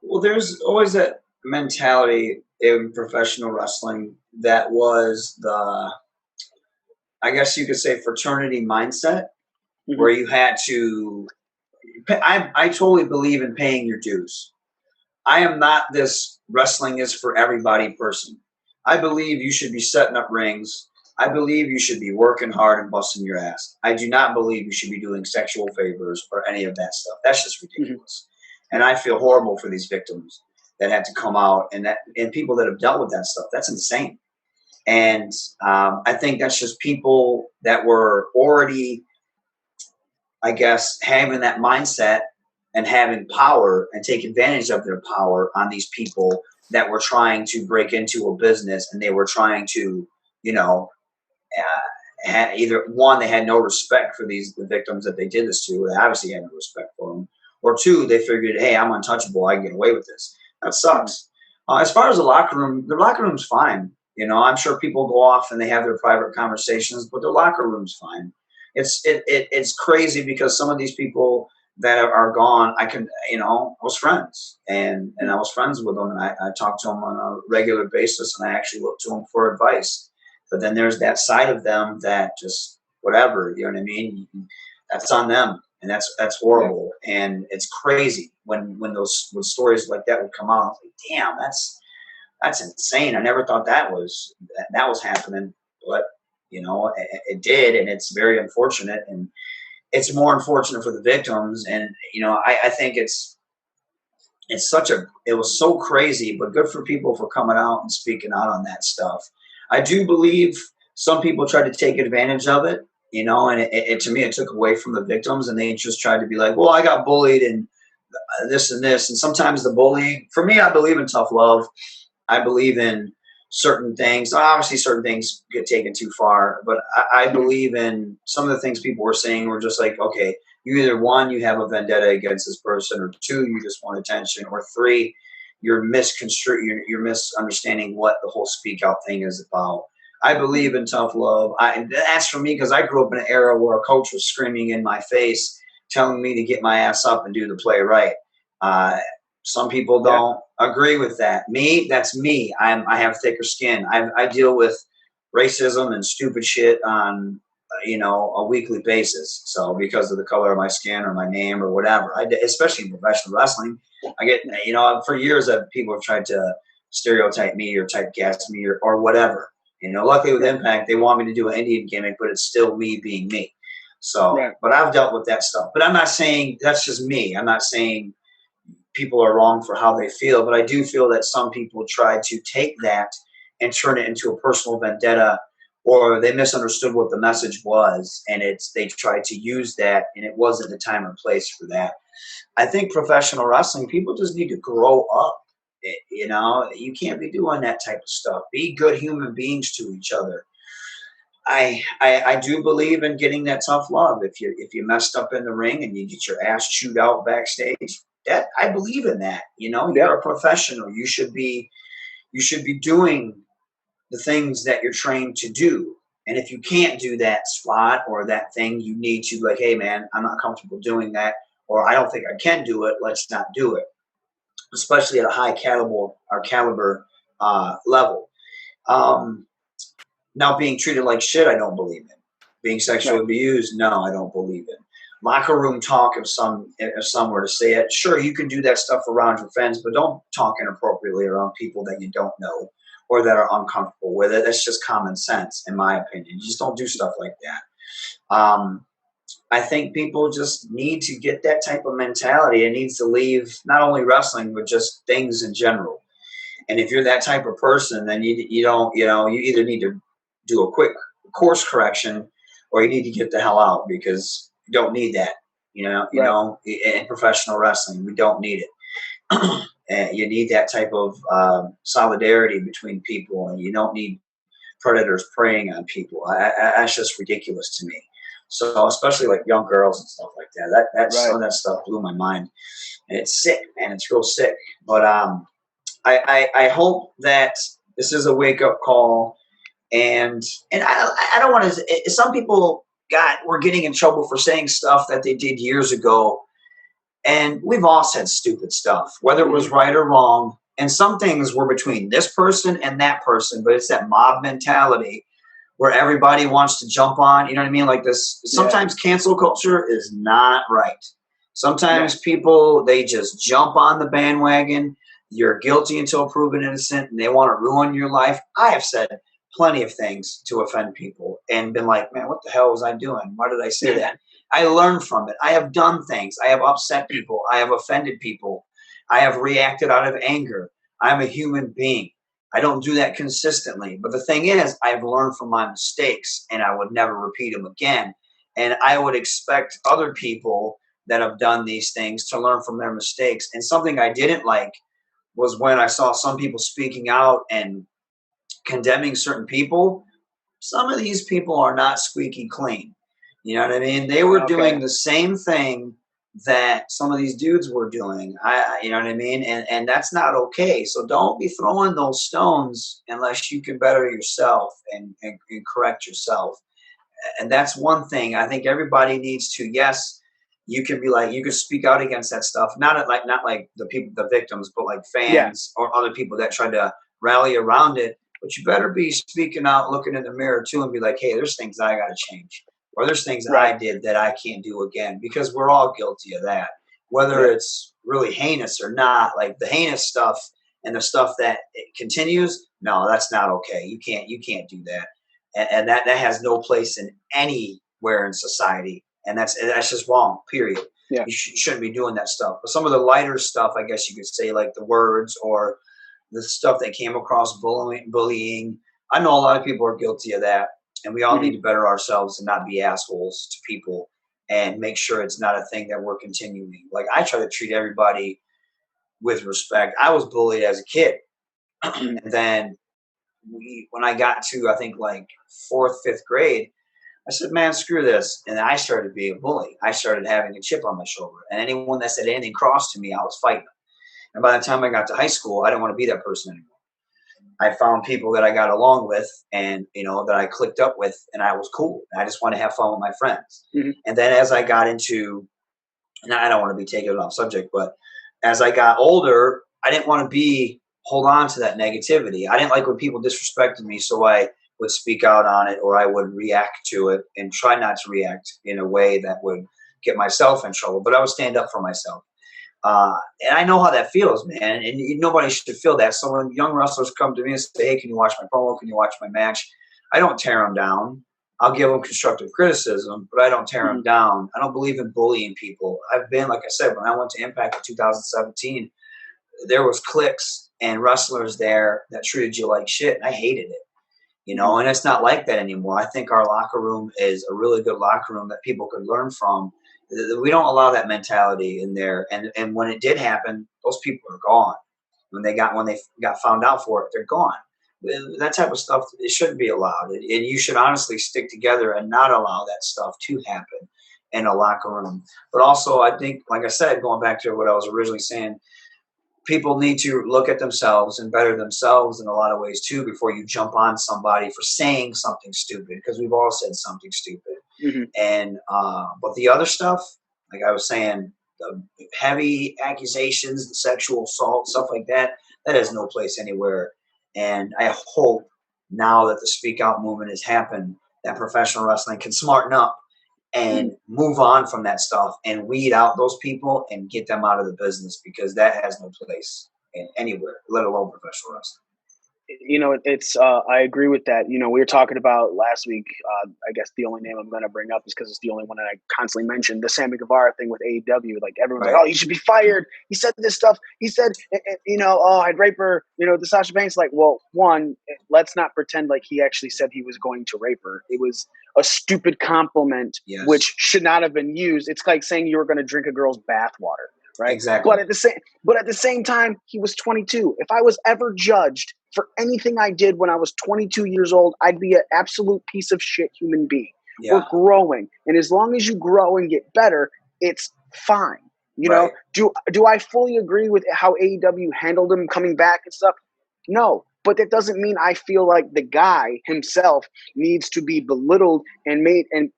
Well, there's always that mentality in professional wrestling that was I guess you could say, fraternity mindset, where you had to I totally believe in paying your dues. I am not this wrestling is for everybody person. I believe you should be setting up rings. I believe you should be working hard and busting your ass. I do not believe you should be doing sexual favors or any of that stuff. That's just ridiculous. And I feel horrible for these victims that had to come out, and people that have dealt with that stuff. That's insane. And I think that's just people that were already, I guess, having that mindset and having power and take advantage of their power on these people that were trying to break into a business, and they were trying to, either one, they had no respect for the victims that they did this to. They obviously had no respect for them. Or 2, they figured, hey, I'm untouchable. I can get away with this. That sucks. As far as the locker room's fine. I'm sure people go off and they have their private conversations, but the locker room's fine. It's crazy because some of these people that are gone, I was friends and I was friends with them, and I talked to them on a regular basis, and I actually looked to them for advice. But then there's that side of them that just whatever, you know what I mean? That's on them, and that's horrible, and it's crazy when stories like that would come out. I was like, damn, that's insane. I never thought that was happening, but it did, and it's very unfortunate, and it's more unfortunate for the victims. And I think it was so crazy, but good for people for coming out and speaking out on that stuff. I do believe some people tried to take advantage of it, and it to me, it took away from the victims, and they just tried to be like, well, I got bullied and this and this. And sometimes the bullying, for me, I believe in tough love. I believe in certain things. Obviously, certain things get taken too far, but I believe in some of the things people were saying were just like, okay, you either one, you have a vendetta against this person, or two, you just want attention, or three, you're misunderstanding what the whole speak out thing is about. I believe in tough love. That's for me because I grew up in an era where a coach was screaming in my face, telling me to get my ass up and do the play right. Some people don't agree with that. Me, that's me. I have thicker skin. I deal with racism and stupid shit on a weekly basis. So because of the color of my skin or my name or whatever, especially in professional wrestling, I get for years that people have tried to stereotype me or typecast me or whatever. Luckily with Impact, they want me to do an Indian gimmick, but it's still me being me. So, but I've dealt with that stuff. But I'm not saying that's just me. I'm not saying people are wrong for how they feel, but I do feel that some people try to take that and turn it into a personal vendetta, or they misunderstood what the message was, and they tried to use that, and it wasn't the time or place for that. I think professional wrestling, people just need to grow up. You can't be doing that type of stuff. Be good human beings to each other. I do believe in getting that tough love. If you messed up in the ring and you get your ass chewed out backstage, that I believe in that. You're a professional. You should be doing the things that you're trained to do. And if you can't do that spot or that thing, you need to be like, hey man, I'm not comfortable doing that, or I don't think I can do it. Let's not do it. Especially at a high caliber level. Now, being treated like shit, I don't believe in. Being sexually abused, no, I don't believe in. Locker room talk, if some were to say it, sure, you can do that stuff around your friends, but don't talk inappropriately around people that you don't know or that are uncomfortable with it. That's just common sense, in my opinion. You just don't do stuff like that. I think people just need to get that type of mentality. It needs to leave not only wrestling, but just things in general. And if you're that type of person, then you either need to do a quick course correction, or you need to get the hell out, because you don't need that. In professional wrestling, we don't need it. And you need that type of solidarity between people, and you don't need predators preying on people. That's just ridiculous to me. So especially like young girls and stuff like that. Some of that stuff blew my mind. And it's sick, man. It's real sick. But I hope that this is a wake-up call. And I don't want to – some people were getting in trouble for saying stuff that they did years ago. And we've all said stupid stuff, whether it was right or wrong. And some things were between this person and that person, but it's that mob mentality where everybody wants to jump on, you know what I mean? Like this, sometimes cancel culture is not right. Sometimes people, they just jump on the bandwagon. You're guilty until proven innocent, and they want to ruin your life. I have said plenty of things to offend people and been like, man, what the hell was I doing? Why did I say that? I learned from it. I have done things. I have upset people. I have offended people. I have reacted out of anger. I'm a human being. I don't do that consistently. But the thing is, I've learned from my mistakes, and I would never repeat them again. And I would expect other people that have done these things to learn from their mistakes. And something I didn't like was when I saw some people speaking out and condemning certain people. Some of these people are not squeaky clean. You know what I mean? They were doing the same thing that some of these dudes were doing. You know what I mean? And that's not okay. So don't be throwing those stones unless you can better yourself and correct yourself. And that's one thing I think everybody needs to. Yes, you can be like, you can speak out against that stuff. Not like the people, the victims, but like fans or other people that try to rally around it. but you better be speaking out, looking in the mirror too, and be like, hey, there's things I got to change, or there's things I did that I can't do again, because we're all guilty of that, whether it's really heinous or not. Like the heinous stuff and the stuff that it continues, no, that's not okay. You can't do that, and that has no place in anywhere in society, and that's just wrong. Period. Yeah. You shouldn't be doing that stuff. But some of the lighter stuff, I guess you could say, like the words or the stuff that came across bullying. I know a lot of people are guilty of that, and we all need to better ourselves and not be assholes to people and make sure it's not a thing that we're continuing. Like I try to treat everybody with respect. I was bullied as a kid. And then when I got to, I think like 4th, 5th grade, I said, man, screw this. And I started being a bully. I started having a chip on my shoulder. And anyone that said anything cross to me, I was fighting them. And by the time I got to high school, I didn't want to be that person anymore. I found people that I got along with and, that I clicked up with, and I was cool. I just want to have fun with my friends. And then as I got into, and I don't want to be taking it off subject, but as I got older, I didn't want to hold on to that negativity. I didn't like when people disrespected me, so I would speak out on it, or I would react to it and try not to react in a way that would get myself in trouble. But I would stand up for myself. And I know how that feels, man. And nobody should feel that. So when young wrestlers come to me and say, hey, can you watch my promo? Can you watch my match? I don't tear them down. I'll give them constructive criticism, but I don't tear them down. I don't believe in bullying people. I've been, like I said, when I went to Impact in 2017, there was cliques and wrestlers there that treated you like shit. And I hated it. And it's not like that anymore. I think our locker room is a really good locker room that people could learn from. We don't allow that mentality in there. And when it did happen, those people are gone. When they got found out for it, they're gone. That type of stuff, it shouldn't be allowed. And you should honestly stick together and not allow that stuff to happen in a locker room. But also, I think, like I said, going back to what I was originally saying, people need to look at themselves and better themselves in a lot of ways too before you jump on somebody for saying something stupid, because we've all said something stupid. And but the other stuff, like I was saying, the heavy accusations, the sexual assault, stuff like that has no place anywhere. And I hope now that the Speak Out movement has happened, that professional wrestling can smarten up and move on from that stuff and weed out those people and get them out of the business, because that has no place in anywhere, let alone professional wrestling. It's I agree with that. We were talking about last week. I guess the only name I'm going to bring up is because it's the only one that I constantly mention, the Sammy Guevara thing with AEW. Like everyone's like, "Oh, you should be fired." He said this stuff. He said, "Oh, I'd rape her." The Sasha Banks. Like, well, one, let's not pretend like he actually said he was going to rape her. It was a stupid compliment, which should not have been used. It's like saying you were going to drink a girl's bathwater, right? Exactly. But at the same time, he was 22. If I was ever judged for anything I did when I was 22 years old, I'd be an absolute piece of shit human being. Yeah. We're growing. And as long as you grow and get better, it's fine. Do I fully agree with how AEW handled him coming back and stuff? No. But that doesn't mean I feel like the guy himself needs to be belittled and made an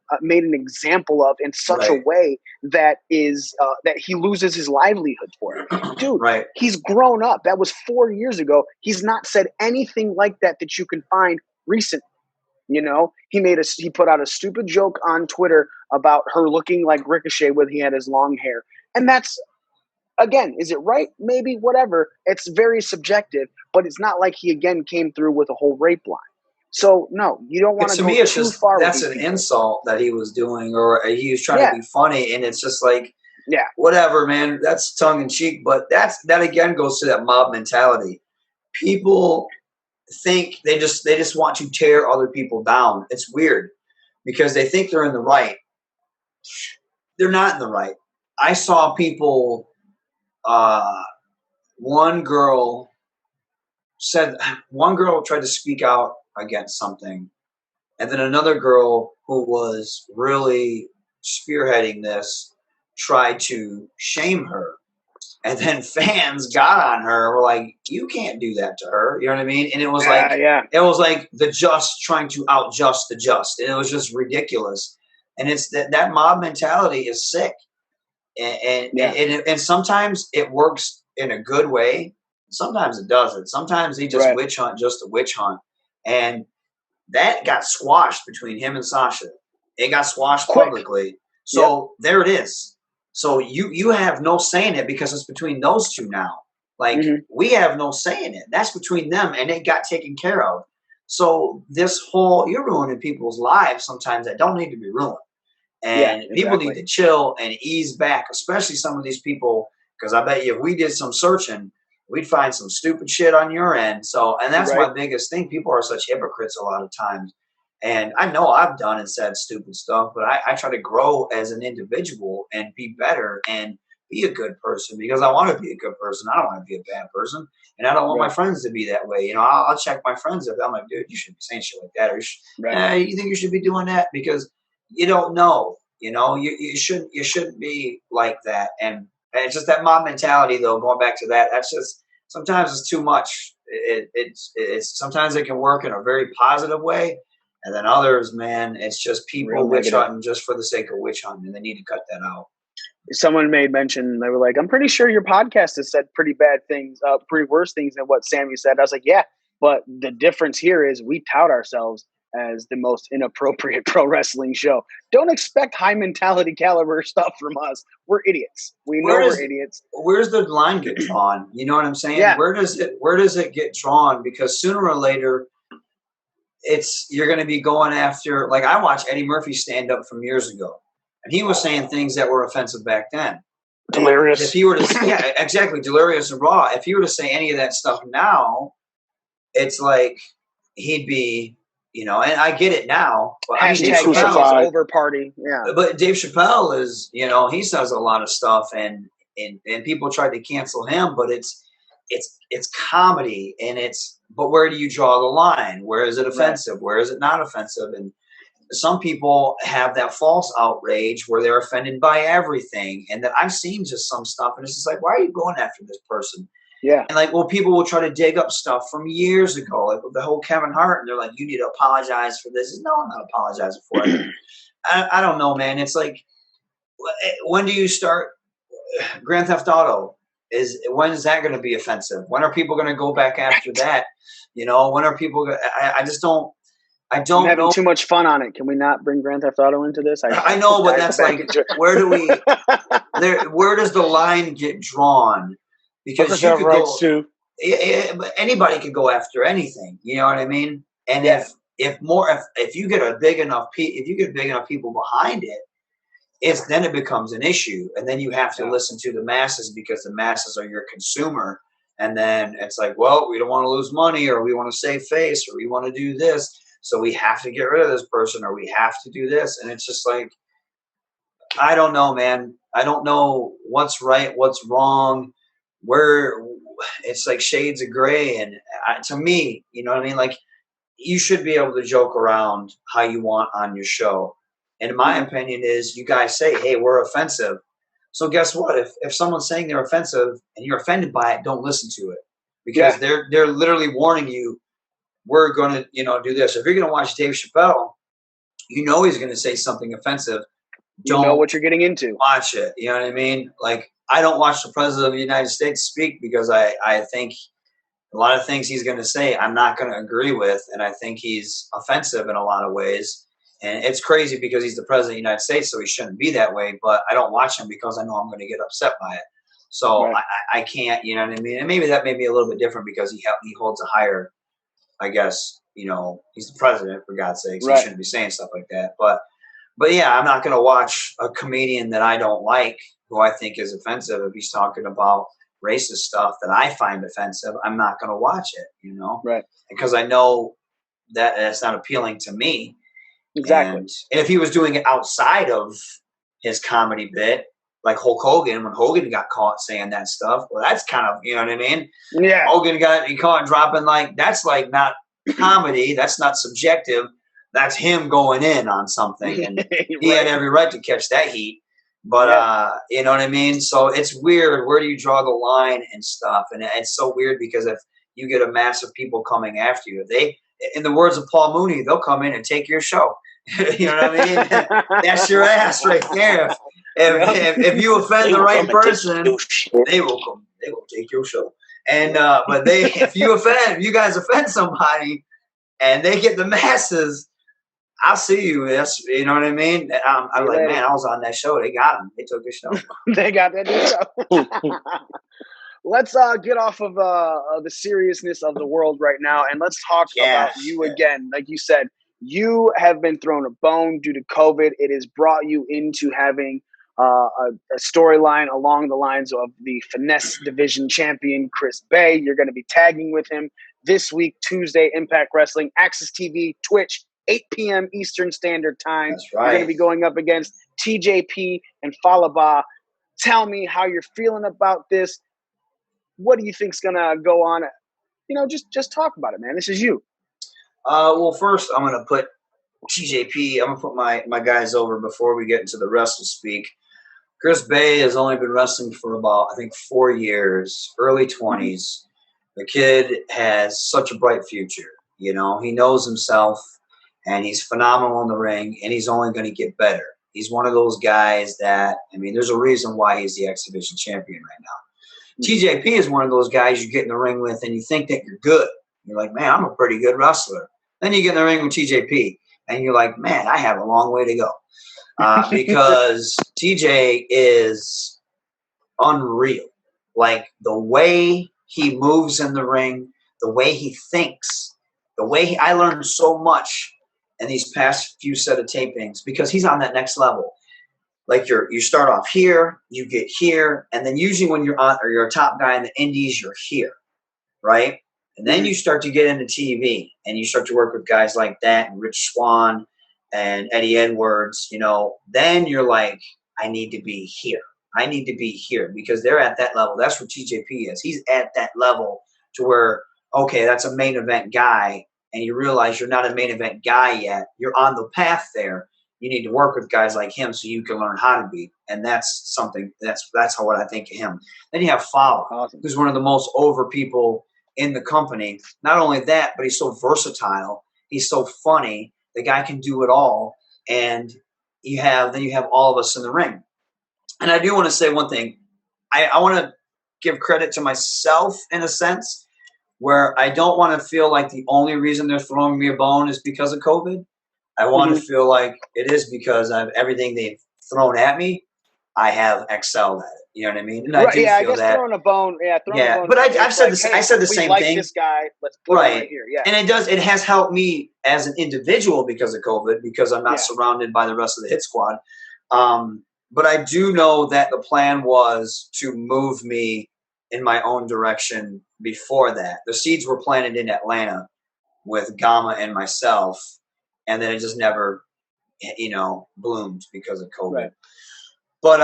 example of in such a way that is that he loses his livelihood for it. Dude, he's grown up. That was 4 years ago. He's not said anything like that you can find recently. He put out a stupid joke on Twitter about her looking like Ricochet when he had his long hair, and that's. Again, is it right? Maybe, whatever. It's very subjective, but it's not like he again came through with a whole rape line. So no, you don't want to go too far. That's an insult that he was doing, or he was trying to be funny, and it's just like, whatever, man. That's tongue in cheek, but that again goes to that mob mentality. People think they just want to tear other people down. It's weird because they think they're in the right. They're not in the right. I saw people. One girl tried to speak out against something, and then another girl who was really spearheading this tried to shame her, and then fans got on her. Were like, "You can't do that to her." You know what I mean? And it was it was like the just trying to outjust the just, and it was just ridiculous. And it's that mob mentality is sick. And sometimes it works in a good way. Sometimes it doesn't. Sometimes they just witch hunt just to witch hunt. And that got squashed between him and Sasha. It got squashed publicly. So there it is. So you have no say in it because it's between those two now. Like, we have no say in it. That's between them, and it got taken care of. So this whole, you're ruining people's lives sometimes that don't need to be ruined. And people need to chill and ease back, especially some of these people, because I bet you if we did some searching, we'd find some stupid shit on your end. So, and that's my biggest thing. People are such hypocrites a lot of times. And I know I've done and said stupid stuff, but I try to grow as an individual and be better and be a good person because I want to be a good person. I don't want to be a bad person. And I don't want my friends to be that way. You know, I'll check my friends if I'm like, dude, you shouldn't be saying shit like that. Or you think you should be doing that? Because you don't know. You know, you shouldn't be like that. And it's just that mob mentality, though, going back to that, that's just sometimes it's too much. It's sometimes it can work in a very positive way. And then others, man, it's just people witch hunting just for the sake of witch hunting, and they need to cut that out. Someone made mention, they were like, I'm pretty sure your podcast has said pretty bad things, pretty worse things than what Sammy said. I was like, yeah, but the difference here is we tout ourselves as the most inappropriate pro wrestling show. Don't expect high mentality caliber stuff from us. We're idiots. We know we're idiots. Where's the line get drawn? You know what I'm saying? Yeah. Where does it get drawn? Because sooner or later, you're going to be going after, like I watched Eddie Murphy stand up from years ago, and he was saying things that were offensive back then. Delirious. If he were to, yeah, exactly, delirious and raw. If he were to say any of that stuff now, it's like he'd be, you know, and I get it now. But Hashtag over party. Yeah. But Dave Chappelle is, you know, he says a lot of stuff, and people tried to cancel him, but it's comedy, and but where do you draw the line? Where is it offensive? Where is it not offensive? And some people have that false outrage where they're offended by everything. And that I've seen just some stuff, and it's just like, why are you going after this person? Yeah. And like, well, people will try to dig up stuff from years ago, like with the whole Kevin Hart, and they're like, you need to apologize for this. No, I'm not apologizing for it. I don't know, man. It's like, when do you start Grand Theft Auto? When is that going to be offensive? When are people going to go back after that? You know, when are people? I don't I'm having too much fun on it. Can we not bring Grand Theft Auto into this? I know, but that's like, where does the line get drawn? Because you could go, anybody could go after anything. You know what I mean? And if you get big enough people behind it, then it becomes an issue, and then you have to listen to the masses because the masses are your consumer. And then it's like, well, we don't want to lose money, or we want to save face, or we want to do this, so we have to get rid of this person, or we have to do this. And it's just like, I don't know, man. I don't know what's right, what's wrong. Where it's like shades of gray. And to me, you know what I mean? Like, you should be able to joke around how you want on your show. And my opinion is, you guys say, hey, we're offensive. So guess what? If someone's saying they're offensive and you're offended by it, don't listen to it, because they're literally warning you, we're going to, you know, do this. If you're going to watch Dave Chappelle, you know he's going to say something offensive. You know what you're getting into. Watch it. You know what I mean? Like, I don't watch the President of the United States speak because I think a lot of things he's going to say I'm not going to agree with, and I think he's offensive in a lot of ways. And it's crazy because he's the President of the United States, so he shouldn't be that way. But I don't watch him because I know I'm going to get upset by it. So I can't, you know what I mean? And maybe that may be a little bit different because he holds a higher, I guess, you know, he's the president, for God's sake, so he shouldn't be saying stuff like that. But yeah, I'm not going to watch a comedian that I don't like, who I think is offensive. If he's talking about racist stuff that I find offensive, I'm not going to watch it, you know? Right. Because I know that it's not appealing to me. Exactly. And if he was doing it outside of his comedy bit, like Hulk Hogan, when Hogan got caught saying that stuff, well, that's kind of, you know what I mean? Yeah. Hogan got caught dropping, like, that's like not comedy. That's not subjective. That's him going in on something. And he had every right to catch that heat. But, you know what I mean? So it's weird. Where do you draw the line and stuff? And it's so weird because if you get a mass of people coming after you, in the words of Paul Mooney, they'll come in and take your show. You know what I mean? That's your ass right there. If you offend the right person, they will come. They will take your show. And but if you guys offend somebody, and they get the masses. I'll see you. You know what I mean? I'm like, man, I was on that show. They got him. They took the show. They got that new show. Let's get off of the seriousness of the world right now, and let's talk about you again. Like you said, you have been thrown a bone due to COVID. It has brought you into having a storyline along the lines of the Finesse Division champion, Chris Bey. You're going to be tagging with him this week, Tuesday, Impact Wrestling, Access TV, Twitch, 8 p.m. Eastern Standard Time. That's right. You're going to be going up against TJP and Falaba. Tell me how you're feeling about this. What do you think's going to go on? You know, just talk about it, man. This is you. Well, first, I'm going to put TJP. I'm going to put my guys over before we get into the wrestle speak. Chris Bey has only been wrestling for about, I think, 4 years, early 20s. The kid has such a bright future. You know, he knows himself, and he's phenomenal in the ring, and he's only going to get better. He's one of those guys that, I mean, there's a reason why he's the X Division champion right now. TJP is one of those guys you get in the ring with, and you think that you're good. You're like, man, I'm a pretty good wrestler. Then you get in the ring with TJP, and you're like, man, I have a long way to go. Because TJ is unreal. Like, the way he moves in the ring, the way he thinks, I learned so much in these past few set of tapings because he's on that next level. Like, you start off here, you get here, and then usually when you're a top guy in the indies, you're here, right? And then you start to get into TV, and you start to work with guys like that, and Rich Swann, and Eddie Edwards, you know, then you're like, I need to be here. I need to be here because they're at that level. That's where TJP is. He's at that level to where, okay, that's a main event guy, and you realize you're not a main event guy yet. You're on the path there. You need to work with guys like him so you can learn how to be. And that's something, that's how what I think of him. Then you have Fowler, who's one of the most over people in the company. Not only that, but he's so versatile. He's so funny. The guy can do it all. And then you have all of us in the ring. And I do want to say one thing. I want to give credit to myself in a sense where I don't want to feel like the only reason they're throwing me a bone is because of COVID. I want to feel like it is because of everything they've thrown at me. I have excelled at it. You know what I mean? And I do feel that. Throwing a bone. Yeah, throwing a bone. But I said the same thing. This guy, let's put him right here. Yeah. And it has helped me as an individual because of COVID, because I'm not surrounded by the rest of the hit squad. But I do know that the plan was to move me in my own direction before that. The seeds were planted in Atlanta with Gamma and myself, and then it just never, bloomed because of COVID. Right. But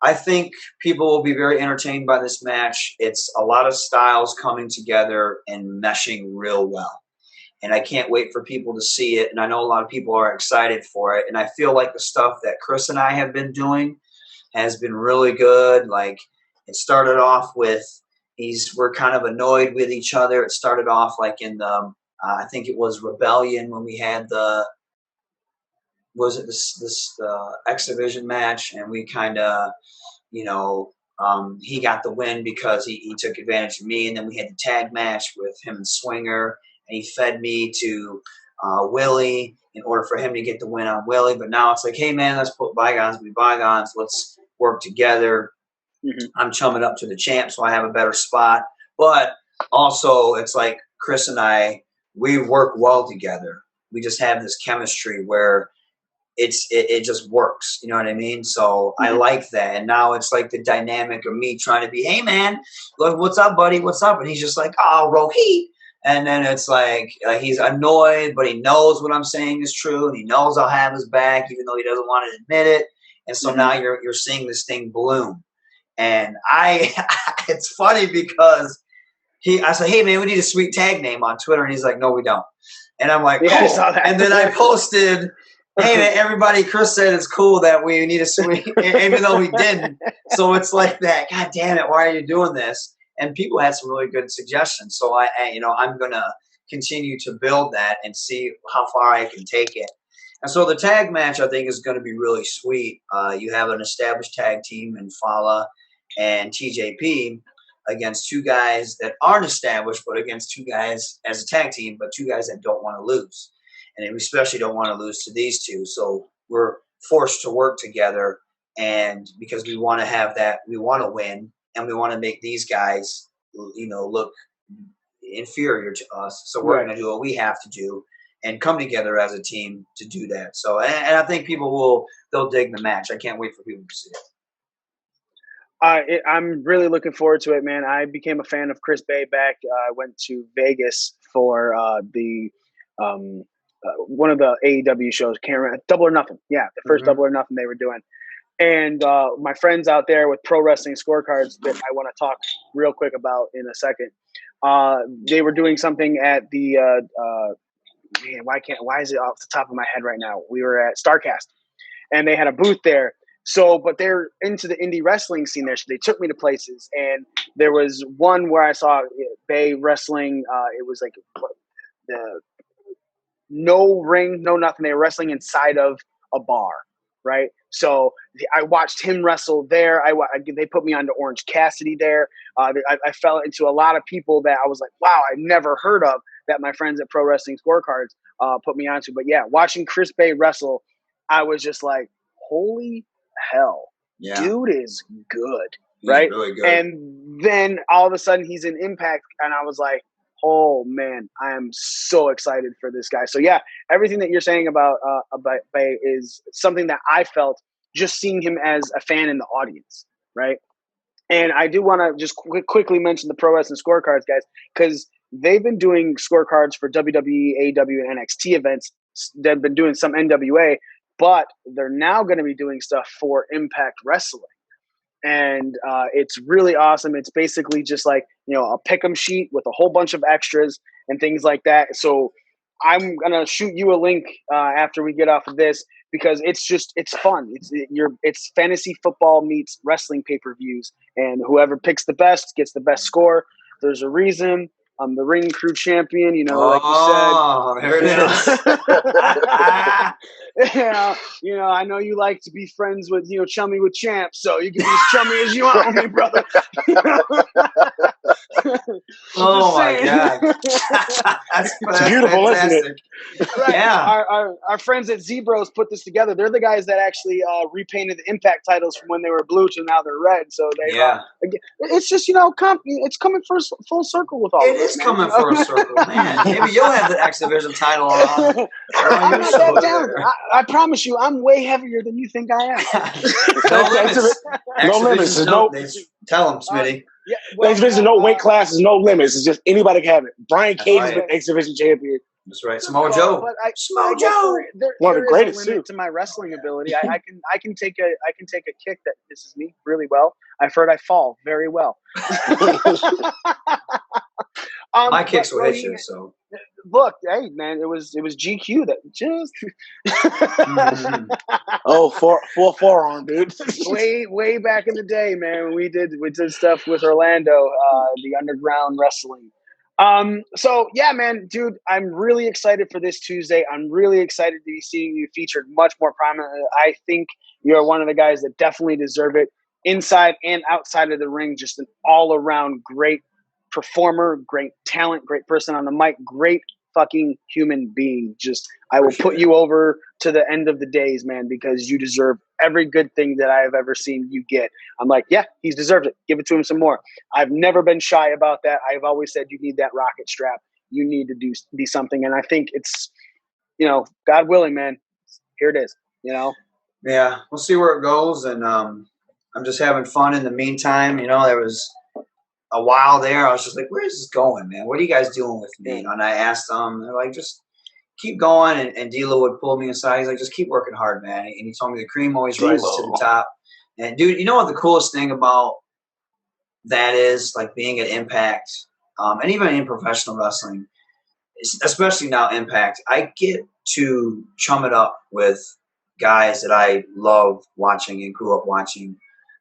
I think people will be very entertained by this match. It's a lot of styles coming together and meshing real well. And I can't wait for people to see it. And I know a lot of people are excited for it. And I feel like the stuff that Chris and I have been doing has been really good. Like, it started off with we're kind of annoyed with each other. It started off like in the, I think it was Rebellion when we had this X Division match, and we kind of, he got the win because he took advantage of me, and then we had the tag match with him and Swinger, and he fed me to Willie in order for him to get the win on Willie. But now it's like, hey man, let's put bygones be bygones. Let's work together. Mm-hmm. I'm chumming up to the champ, so I have a better spot. But also, it's like Chris and I, we work well together. We just have this chemistry where it just works. You know what I mean? So I like that. And now it's like the dynamic of me trying to be, hey man, look, what's up, buddy? What's up? And he's just like, oh, Rohit. And then it's like he's annoyed, but he knows what I'm saying is true, and he knows I'll have his back, even though he doesn't want to admit it. And so now you're seeing this thing bloom. And it's funny because I said, hey man, we need a sweet tag name on Twitter, and he's like, no, we don't. And I'm like, cool. I saw that. And then I posted, hey man, everybody, Chris said it's cool that we need a sweet, even though we didn't. So it's like that. God damn it, why are you doing this? And people had some really good suggestions. So I'm going to continue to build that and see how far I can take it. And so the tag match, I think, is going to be really sweet. You have an established tag team in Fala and TJP. against two guys that aren't established, but against two guys as a tag team, but two guys that don't want to lose. And we especially don't want to lose to these two. So we're forced to work together, and because we want to have that, we want to win, and we want to make these guys, look inferior to us. So we're going to do what we have to do and come together as a team to do that. So, and I think they'll dig the match. I can't wait for people to see it. I'm really looking forward to it, man. I became a fan of Chris Bey back. I went to Vegas for one of the AEW shows. Can't remember, Double or Nothing. Yeah, the first Double or Nothing they were doing. And my friends out there with Pro Wrestling Scorecards that I want to talk real quick about in a second. They were doing something at the why is it off the top of my head right now? We were at StarCast, and they had a booth there. So, but they're into the indie wrestling scene there. So they took me to places, and there was one where I saw Bay wrestling. It was like no ring, no nothing. They were wrestling inside of a bar, right? So I watched him wrestle there. They put me onto Orange Cassidy there. I fell into a lot of people that I was like, wow, I never heard of, that my friends at Pro Wrestling Scorecards put me onto. But yeah, watching Chris Bey wrestle, I was just like, holy hell, dude is good, right? Really good. And then all of a sudden he's in Impact, and I was like, oh man, I am so excited for this guy. So yeah, everything that you're saying about Bey is something that I felt just seeing him as a fan in the audience, right? And I do want to just quickly mention the Pro Wrestling Scorecards guys, because they've been doing scorecards for WWE, AEW, and NXT events. They've been doing some NWA, but they're now going to be doing stuff for Impact Wrestling. And it's really awesome. It's basically just like, a pick'em sheet with a whole bunch of extras and things like that. So I'm going to shoot you a link after we get off of this, because it's fun. It's fantasy football meets wrestling pay-per-views, and whoever picks the best gets the best score. There's a reason. I'm the ring crew champion, like you said. Oh, there it is. I know you like to be friends with, chummy with champs, so you can be as chummy as you want with me, brother. Oh my God. That's beautiful, isn't it? Right. Yeah. Our friends at Zebros put this together. They're the guys that actually repainted the Impact titles from when they were blue to now they're red. So it's just, it's coming full circle with all of this. It is coming full circle, man. Maybe you'll have the X Division title on. I promise you, I'm way heavier than you think I am. No limits. Tell them, Smitty. X Division, no weight classes, no limits. It's just anybody can have it. Brian Cage is the X Division champion. That's right, Samoa Joe. Samoa Joe, one of the greatest. There is a limit to my wrestling ability. I can take a kick that misses me really well. I've heard I fall very well. My kicks will hit you. So look, hey man, it was GQ that just full forearm, dude. way back in the day, man. We did stuff with Orlando, the underground wrestling. So yeah, man, dude, I'm really excited for this Tuesday. I'm really excited to be seeing you featured much more prominently. I think you're one of the guys that definitely deserve it, inside and outside of the ring. Just an all-around great performer, great talent, great person on the mic, great fucking human being. Just, I will put you over to the end of the days, man, because you deserve every good thing that I have ever seen you get. I'm like, yeah, he's deserved it. Give it to him some more. I've never been shy about that. I've always said you need that rocket strap. You need to be something. And I think it's, God willing, man, here it is, Yeah, we'll see where it goes. And I'm just having fun in the meantime. There was a while there, I was just like, where is this going, man? What are you guys doing with me? And I asked them, they're like, just keep going. And D'Lo would pull me aside. He's like, just keep working hard, man. And he told me the cream always rises to the top. And dude, you know what the coolest thing about that is, like being at Impact, and even in professional wrestling, especially now Impact, I get to chum it up with guys that I love watching and grew up watching.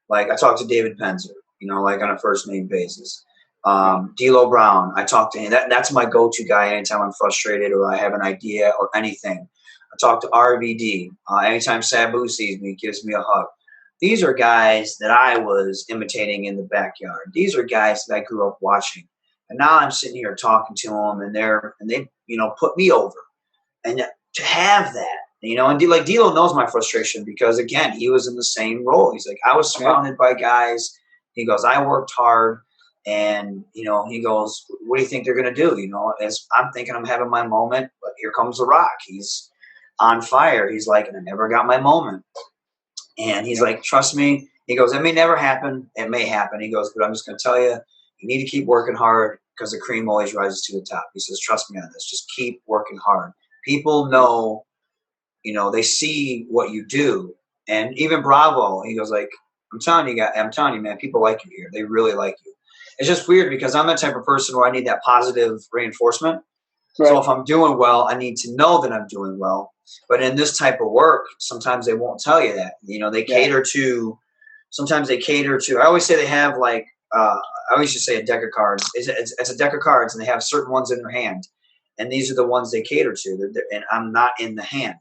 Like I talked to David Penzer, like on a first name basis. D'Lo Brown, I talk to him. That's my go-to guy anytime I'm frustrated or I have an idea or anything. I talk to RVD. Anytime Sabu sees me, gives me a hug. these are guys that I was imitating in the backyard. These are guys that I grew up watching. And now I'm sitting here talking to them, and they put me over. And to have that, and D'Lo knows my frustration because, again, he was in the same role. He's like, I was surrounded by guys. He goes, I worked hard. And, he goes, what do you think they're going to do? As I'm thinking I'm having my moment, but here comes The Rock. He's on fire. He's like, and I never got my moment. And he's like, trust me. He goes, it may never happen. It may happen. He goes, but I'm just going to tell you, you need to keep working hard because the cream always rises to the top. He says, trust me on this. Just keep working hard. People know, they see what you do. And even Bravo, he goes like, I'm telling you, man, people like you here. They really like you. It's just weird because I'm the type of person where I need that positive reinforcement. Right. So if I'm doing well, I need to know that I'm doing well. But in this type of work, sometimes they won't tell you that. They cater to – sometimes they cater to – I always say they have like I always just say a deck of cards. It's a deck of cards, and they have certain ones in their hand. And these are the ones they cater to. And I'm not in the hand.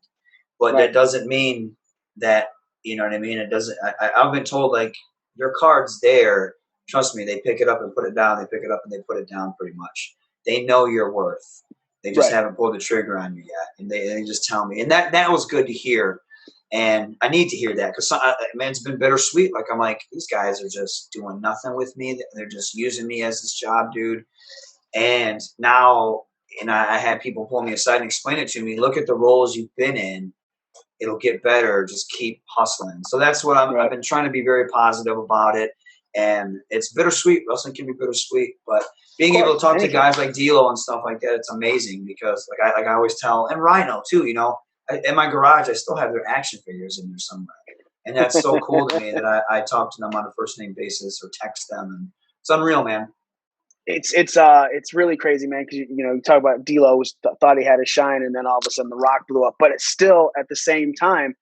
But that doesn't mean that – you know what I mean? It doesn't – I've been told like your card's there. Trust me, they pick it up and put it down. They pick it up and they put it down pretty much. They know your worth. They just haven't pulled the trigger on you yet. And they just tell me. And that was good to hear. And I need to hear that because, man, it's been bittersweet. Like, I'm like, these guys are just doing nothing with me. They're just using me as this job dude. And now, I had people pull me aside and explain it to me. Look at the roles you've been in. It'll get better. Just keep hustling. So that's what I've been trying to be very positive about it. And it's bittersweet. Wrestling can be bittersweet, but being able to talk to guys like D'Lo and stuff like that, it's amazing because, like I always tell, and Rhino too. In my garage, I still have their action figures in there somewhere, and that's so cool to me that I talk to them on a first name basis or text them, and it's unreal, man. It's really crazy, man. Because you talk about D'Lo thought he had a shine, and then all of a sudden The Rock blew up. But it's still at the same time,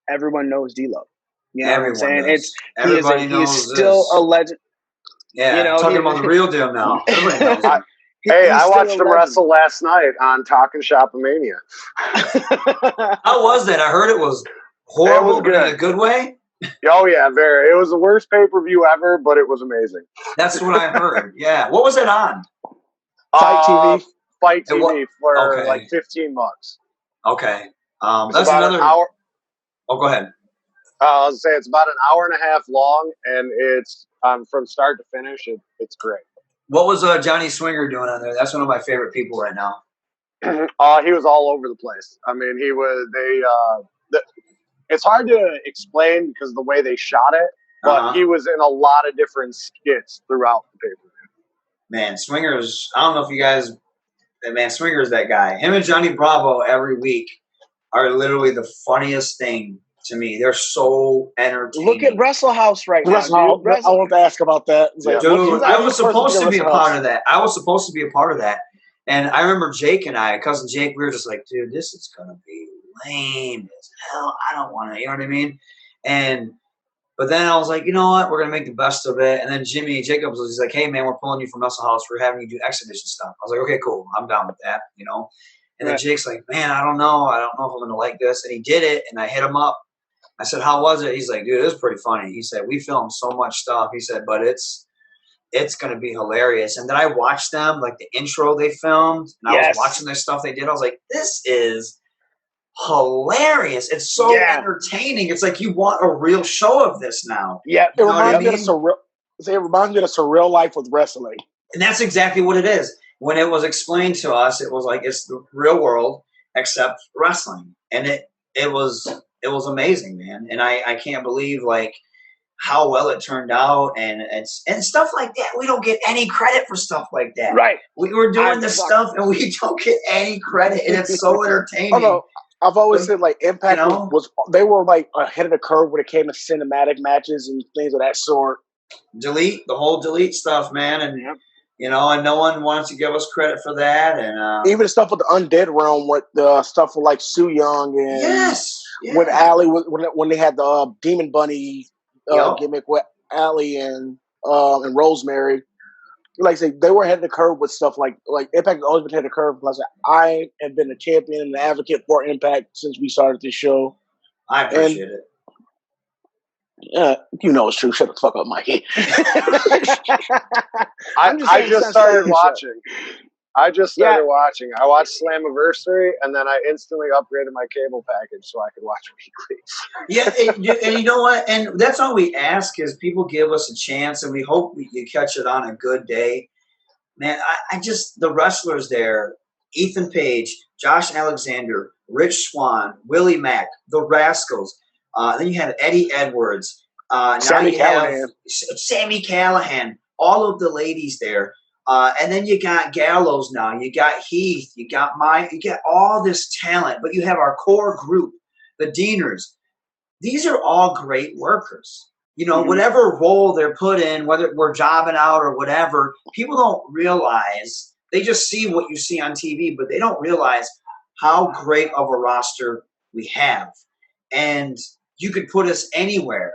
everyone knows D'Lo. You know Everyone what I'm saying? knows. Everybody knows. He's still a legend. Yeah, talking about the real deal now. Everybody knows him. I watched him wrestle last night on Talking Shop Mania. How was that? I heard it was horrible, but in a good way. Oh yeah, very. It was the worst pay-per-view ever, but it was amazing. That's what I heard. Yeah, what was it on? Fight TV for like $15. Okay, that's about another hour. Oh, go ahead. I was gonna say it's about an hour and a half long, and it's from start to finish. It's great. What was Johnny Swinger doing on there? That's one of my favorite people right now. He was all over the place. I mean, he was. It's hard to explain because of the way they shot it, but he was in a lot of different skits throughout the pay-per-view. Man, Swinger's. I don't know if you guys. Man, Swinger's that guy. Him and Johnny Bravo every week are literally the funniest thing. To me, they're so entertaining. Look at Wrestle House right now. I want to ask about that. Dude, I was supposed to be a part of that. And I remember Jake and I, cousin Jake, we were just like, dude, this is going to be lame as hell. I don't want to, you know what I mean? But then I was like, you know what? We're going to make the best of it. And then Jimmy Jacobs was like, hey, man, we're pulling you from Wrestle House. We're having you do exhibition stuff. I was like, okay, cool. I'm down with that, And then Jake's like, man, I don't know. I don't know if I'm going to like this. And he did it, and I hit him up. I said, how was it? He's like, dude, it was pretty funny. He said, we filmed so much stuff. He said, but it's going to be hilarious. And then I watched them, like the intro they filmed, and I was watching their stuff they did. I was like, this is hilarious. It's so entertaining. It's like you want a real show of this now. Yeah, it reminds me of surreal life with wrestling. And that's exactly what it is. When it was explained to us, it was like it's the real world except wrestling. And it was amazing, man. And I can't believe like how well it turned out and stuff like that. We don't get any credit for stuff like that. Right. We were doing this stuff and we don't get any credit, and it's so entertaining. Although I've always said like Impact they were like ahead of the curve when it came to cinematic matches and things of that sort. The whole delete stuff, man, and and no one wants to give us credit for that. And even the stuff with the Undead Realm, with the stuff with like Su Yung and when Allie was when they had the Demon Bunny gimmick with Allie and Rosemary. Like I say, they were ahead of the curve with stuff like Impact has always been ahead of the curve. I have been a champion and an advocate for Impact since we started this show. I appreciate it. You know it's true. Shut the fuck up, Mikey. I just started watching. I watching. I watched Slammiversary, and then I instantly upgraded my cable package so I could watch weekly. Yeah, and you know what? And that's all we ask is people give us a chance, and we hope you catch it on a good day. Man, I just, the wrestlers there, Ethan Page, Josh Alexander, Rich Swann, Willie Mack, the Rascals. Then you had Eddie Edwards. Sammy Callahan. Sammy Callahan. All of the ladies there. And then you got Gallows now. You got Heath. You got all this talent. But you have our core group, the Deaners. These are all great workers. You know, whatever role they're put in, whether we're jobbing out or whatever, people don't realize. They just see what you see on TV, but they don't realize how great of a roster we have. And you could put us anywhere,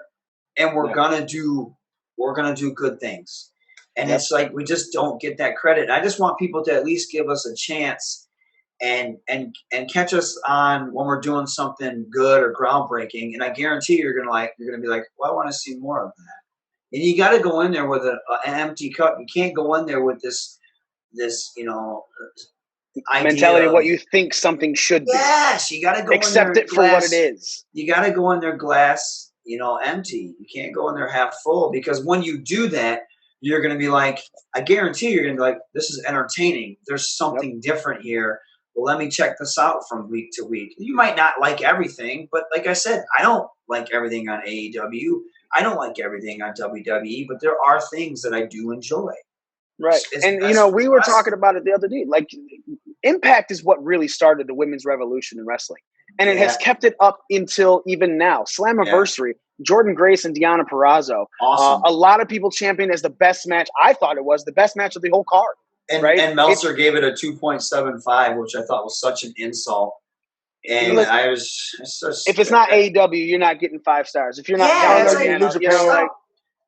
and we're gonna do good things. And it's like we just don't get that credit. I just want people to at least give us a chance and catch us on when we're doing something good or groundbreaking. And I guarantee you're gonna be like, well, I want to see more of that. And you got to go in there with an empty cup. You can't go in there with this mentality of what you think something should be. Yes, you got to go accept it for what it is. You got to go in there glass, empty. You can't go in there half full, because when you do that, you're going to be like, I guarantee you're going to be like, this is entertaining. There's something different here. Well, let me check this out from week to week. You might not like everything, but like I said, I don't like everything on AEW. I don't like everything on WWE, but there are things that I do enjoy. Right. We were talking about it the other day. Like, Impact is what really started the women's revolution in wrestling. And it has kept it up until even now. Slammiversary, Jordan Grace and Deonna Purrazzo. Awesome. A lot of people championed as the best match. I thought it was the best match of the whole card. And Meltzer gave it a 2.75, which I thought was such an insult. And I was just, if it's not AEW, you're not getting 5 stars. If you're not,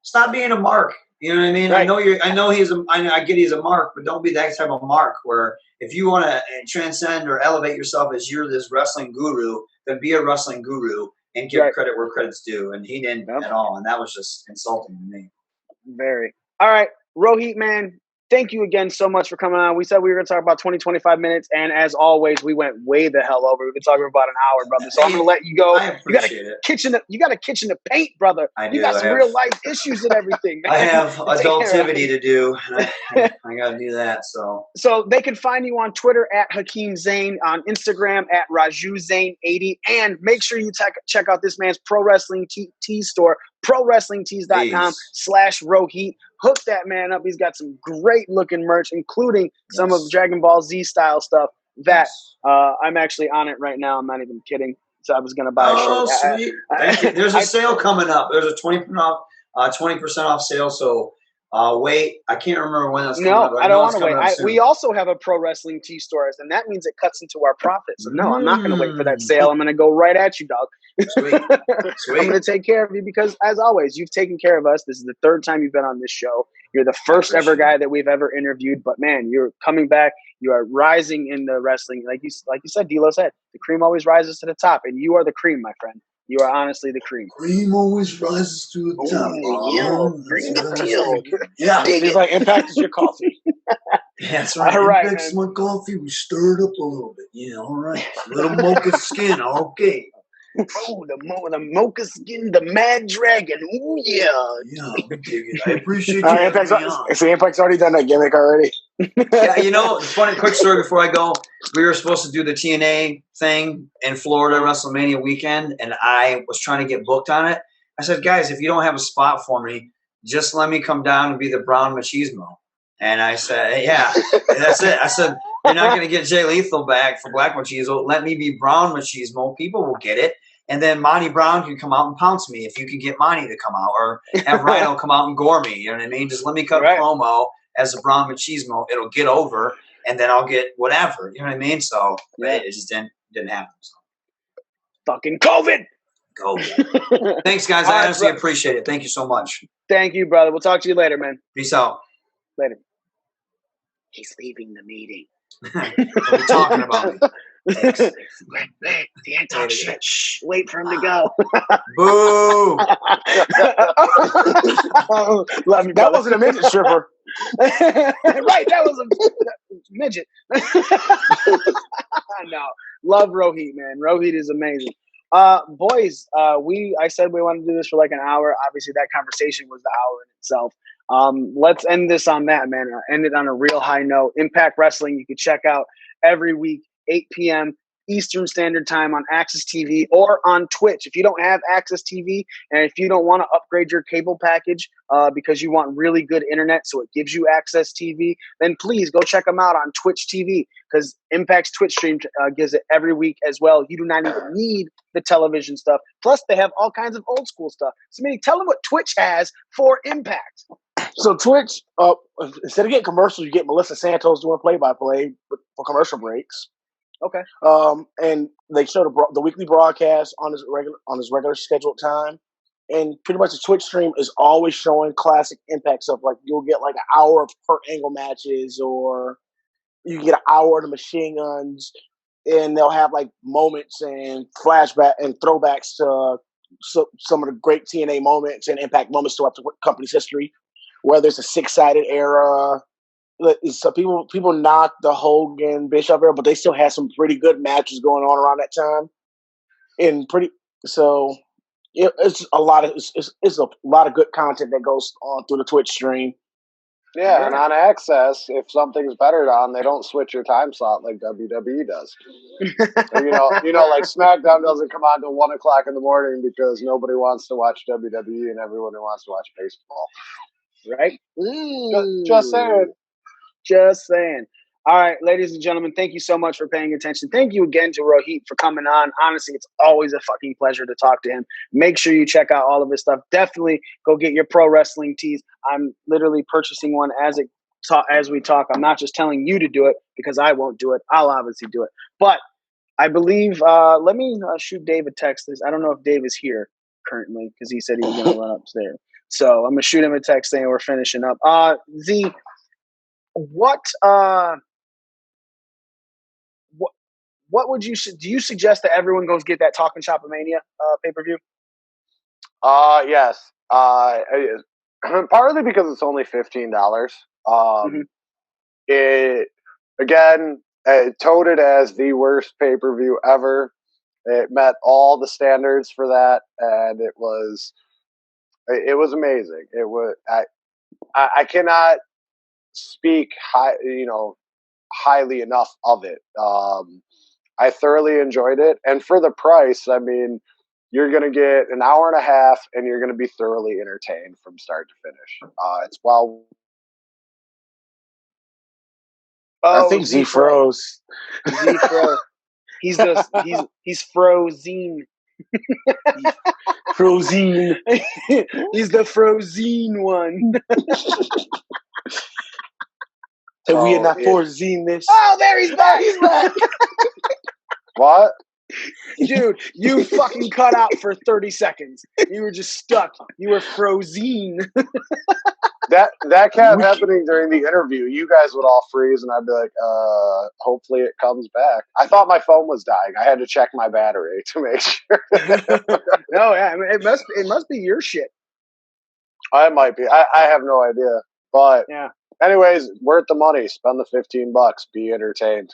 stop being a mark. You know what I mean? Right. I get he's a mark, but don't be that type of mark where if you want to transcend or elevate yourself as you're this wrestling guru, then be a wrestling guru and give credit where credit's due. And he didn't at all. And that was just insulting to me. Very. All right. Rohit, man, thank you again so much for coming on. We said we were going to talk about 20, 25 minutes. And as always, we went way the hell over. We've been talking about an hour, brother. So I'm going to let you go. I appreciate it. You got a kitchen to paint, brother. You got some real life issues and everything, man. I have adultivity to do. I got to do that. So they can find you on Twitter at Hakeem Zayn, on Instagram at RajuZayn80. And make sure you check out this man's Pro Wrestling Tees store, ProWrestlingTees.com/Rohit. Hook that man up. He's got some great looking merch, including some of Dragon Ball Z style stuff that I'm actually on it right now. I'm not even kidding. So I was going to buy a shirt. Oh, sweet. Thank you. There's a sale coming up. There's a 20% off sale. So wait, I can't remember when that's coming up. No, I don't want to wait. We also have a Pro Wrestling Tee store, and that means it cuts into our profits. So no, I'm not going to wait for that sale. I'm going to go right at you, dog. Sweet. I'm going to take care of you because, as always, you've taken care of us. This is the 3rd time you've been on this show. You're the first ever guy that we've ever interviewed. But, man, you're coming back. You are rising in the wrestling. Like you said, D'Lo said, the cream always rises to the top. And you are the cream, my friend. You are honestly the cream. Cream always rises to the top. Yeah, it's like Impact is your coffee. That's right. All right, Impact's my coffee. We stir it up a little bit. Yeah, all right. A little mocha skin. Okay. Oh, the mocha skin, the Mad Dragon. Ooh, yeah. Yeah, we dig it. I appreciate you. Impact's already done that gimmick already. Yeah, funny quick story before I go. We were supposed to do the TNA thing in Florida WrestleMania weekend, and I was trying to get booked on it. I said, guys, if you don't have a spot for me, just let me come down and be the Brown Machismo. And I said, yeah, that's it. I said, you're not going to get Jay Lethal back for Black Machismo. Let me be Brown Machismo. People will get it. And then Monty Brown can come out and pounce me if you can get Monty to come out, or have Rhino come out and gore me. You know what I mean? Just let me cut a promo as a Brown Machismo. It'll get over, and then I'll get whatever. You know what I mean? So it just didn't happen. So. Fucking COVID. Thanks, guys. I honestly appreciate it. Thank you so much. Thank you, brother. We'll talk to you later, man. Peace out. Later. He's leaving the meeting. What are you talking about me? He ain't talk shit. Shh, wait for him to go. Boo! Love you, That brother. wasn't a midget stripper. Right, that was a midget. No, love Rohit, man. Rohit is amazing. Boys, I said we wanted to do this for like an hour. Obviously, that conversation was the hour in itself. Let's end this on that, man. End it on a real high note. Impact Wrestling, you can check out every week, 8 p.m. Eastern Standard Time on Access TV or on Twitch. If you don't have Access TV and if you don't want to upgrade your cable package because you want really good internet so it gives you Access TV, then please go check them out on Twitch TV because Impact's Twitch stream gives it every week as well. You do not even need the television stuff. Plus, they have all kinds of old school stuff. So, maybe tell them what Twitch has for Impact. So Twitch, instead of getting commercials, you get Melissa Santos doing play-by-play for commercial breaks. Okay. And they show the weekly broadcast on his regular scheduled time. And pretty much the Twitch stream is always showing classic Impact stuff. Like you'll get like an hour of Kurt Angle matches, or you get an hour of the Machine Guns, and they'll have like moments and flashback and throwbacks to some of the great TNA moments and Impact moments throughout the company's history. Whether it's a 6-sided era. So people knock the Hogan Bischoff era, but they still had some pretty good matches going on around that time. It's a lot of good content that goes on through the Twitch stream. Yeah, and on Access, if something's bettered on, they don't switch your time slot like WWE does. Like SmackDown doesn't come on till 1:00 in the morning because nobody wants to watch WWE and everyone wants to watch baseball. Right? Just saying. Just saying. All right, ladies and gentlemen, thank you so much for paying attention. Thank you again to Rohit for coming on. Honestly, it's always a fucking pleasure to talk to him. Make sure you check out all of his stuff. Definitely go get your pro wrestling tees. I'm literally purchasing one as we talk. I'm not just telling you to do it because I won't do it. I'll obviously do it. But I believe, let me shoot Dave a text. I don't know if Dave is here currently because he said he was going to run upstairs. So I'm going to shoot him a text saying we're finishing up. What would do you suggest that everyone goes get that Talkin' Shop of Mania pay-per-view? Yes. Partly because it's only $15. It again touted as the worst pay-per-view ever. It met all the standards for that, and it was amazing. It was I cannot speak highly enough of it. I thoroughly enjoyed it, and for the price, I mean, you're going to get an hour and a half, and you're going to be thoroughly entertained from start to finish. It's well. I think Z froze. Z froze. He's frozen. Frozen. He's the frozen one. So we are not foreseen this. Oh, there he's back. He's back. What? Dude, you fucking cut out for 30 seconds. You were just stuck. You were frozen. That kept happening during the interview. You guys would all freeze, and I'd be like, hopefully it comes back. I thought my phone was dying. I had to check my battery to make sure. No, yeah, I mean, it must be your shit. I might be. I have no idea. But yeah. Anyways, worth the money. Spend the $15. Be entertained.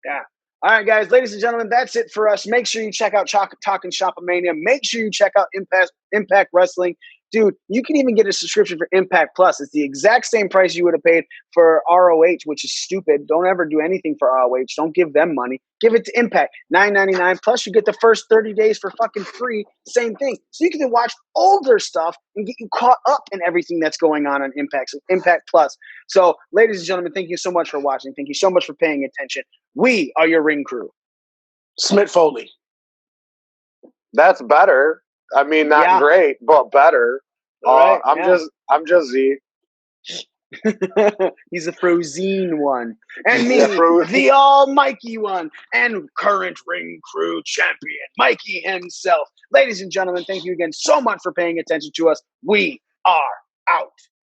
Yeah. All right, guys, ladies and gentlemen, that's it for us. Make sure you check out Talkin' Shop of Mania. Make sure you check out Impact Wrestling. Dude, you can even get a subscription for Impact Plus. It's the exact same price you would have paid for ROH, which is stupid. Don't ever do anything for ROH. Don't give them money. Give it to Impact. $9.99. Plus, you get the first 30 days for fucking free. Same thing. So you can watch older stuff and get you caught up in everything that's going on Impact Plus. So, ladies and gentlemen, thank you so much for watching. Thank you so much for paying attention. We are your ring crew. Smith Foley. That's better. I mean, not great, but better. Right, I'm just Z. He's the frozen one, and me, the almighty one, and current ring crew champion, Mikey himself. Ladies and gentlemen, thank you again so much for paying attention to us. We are out.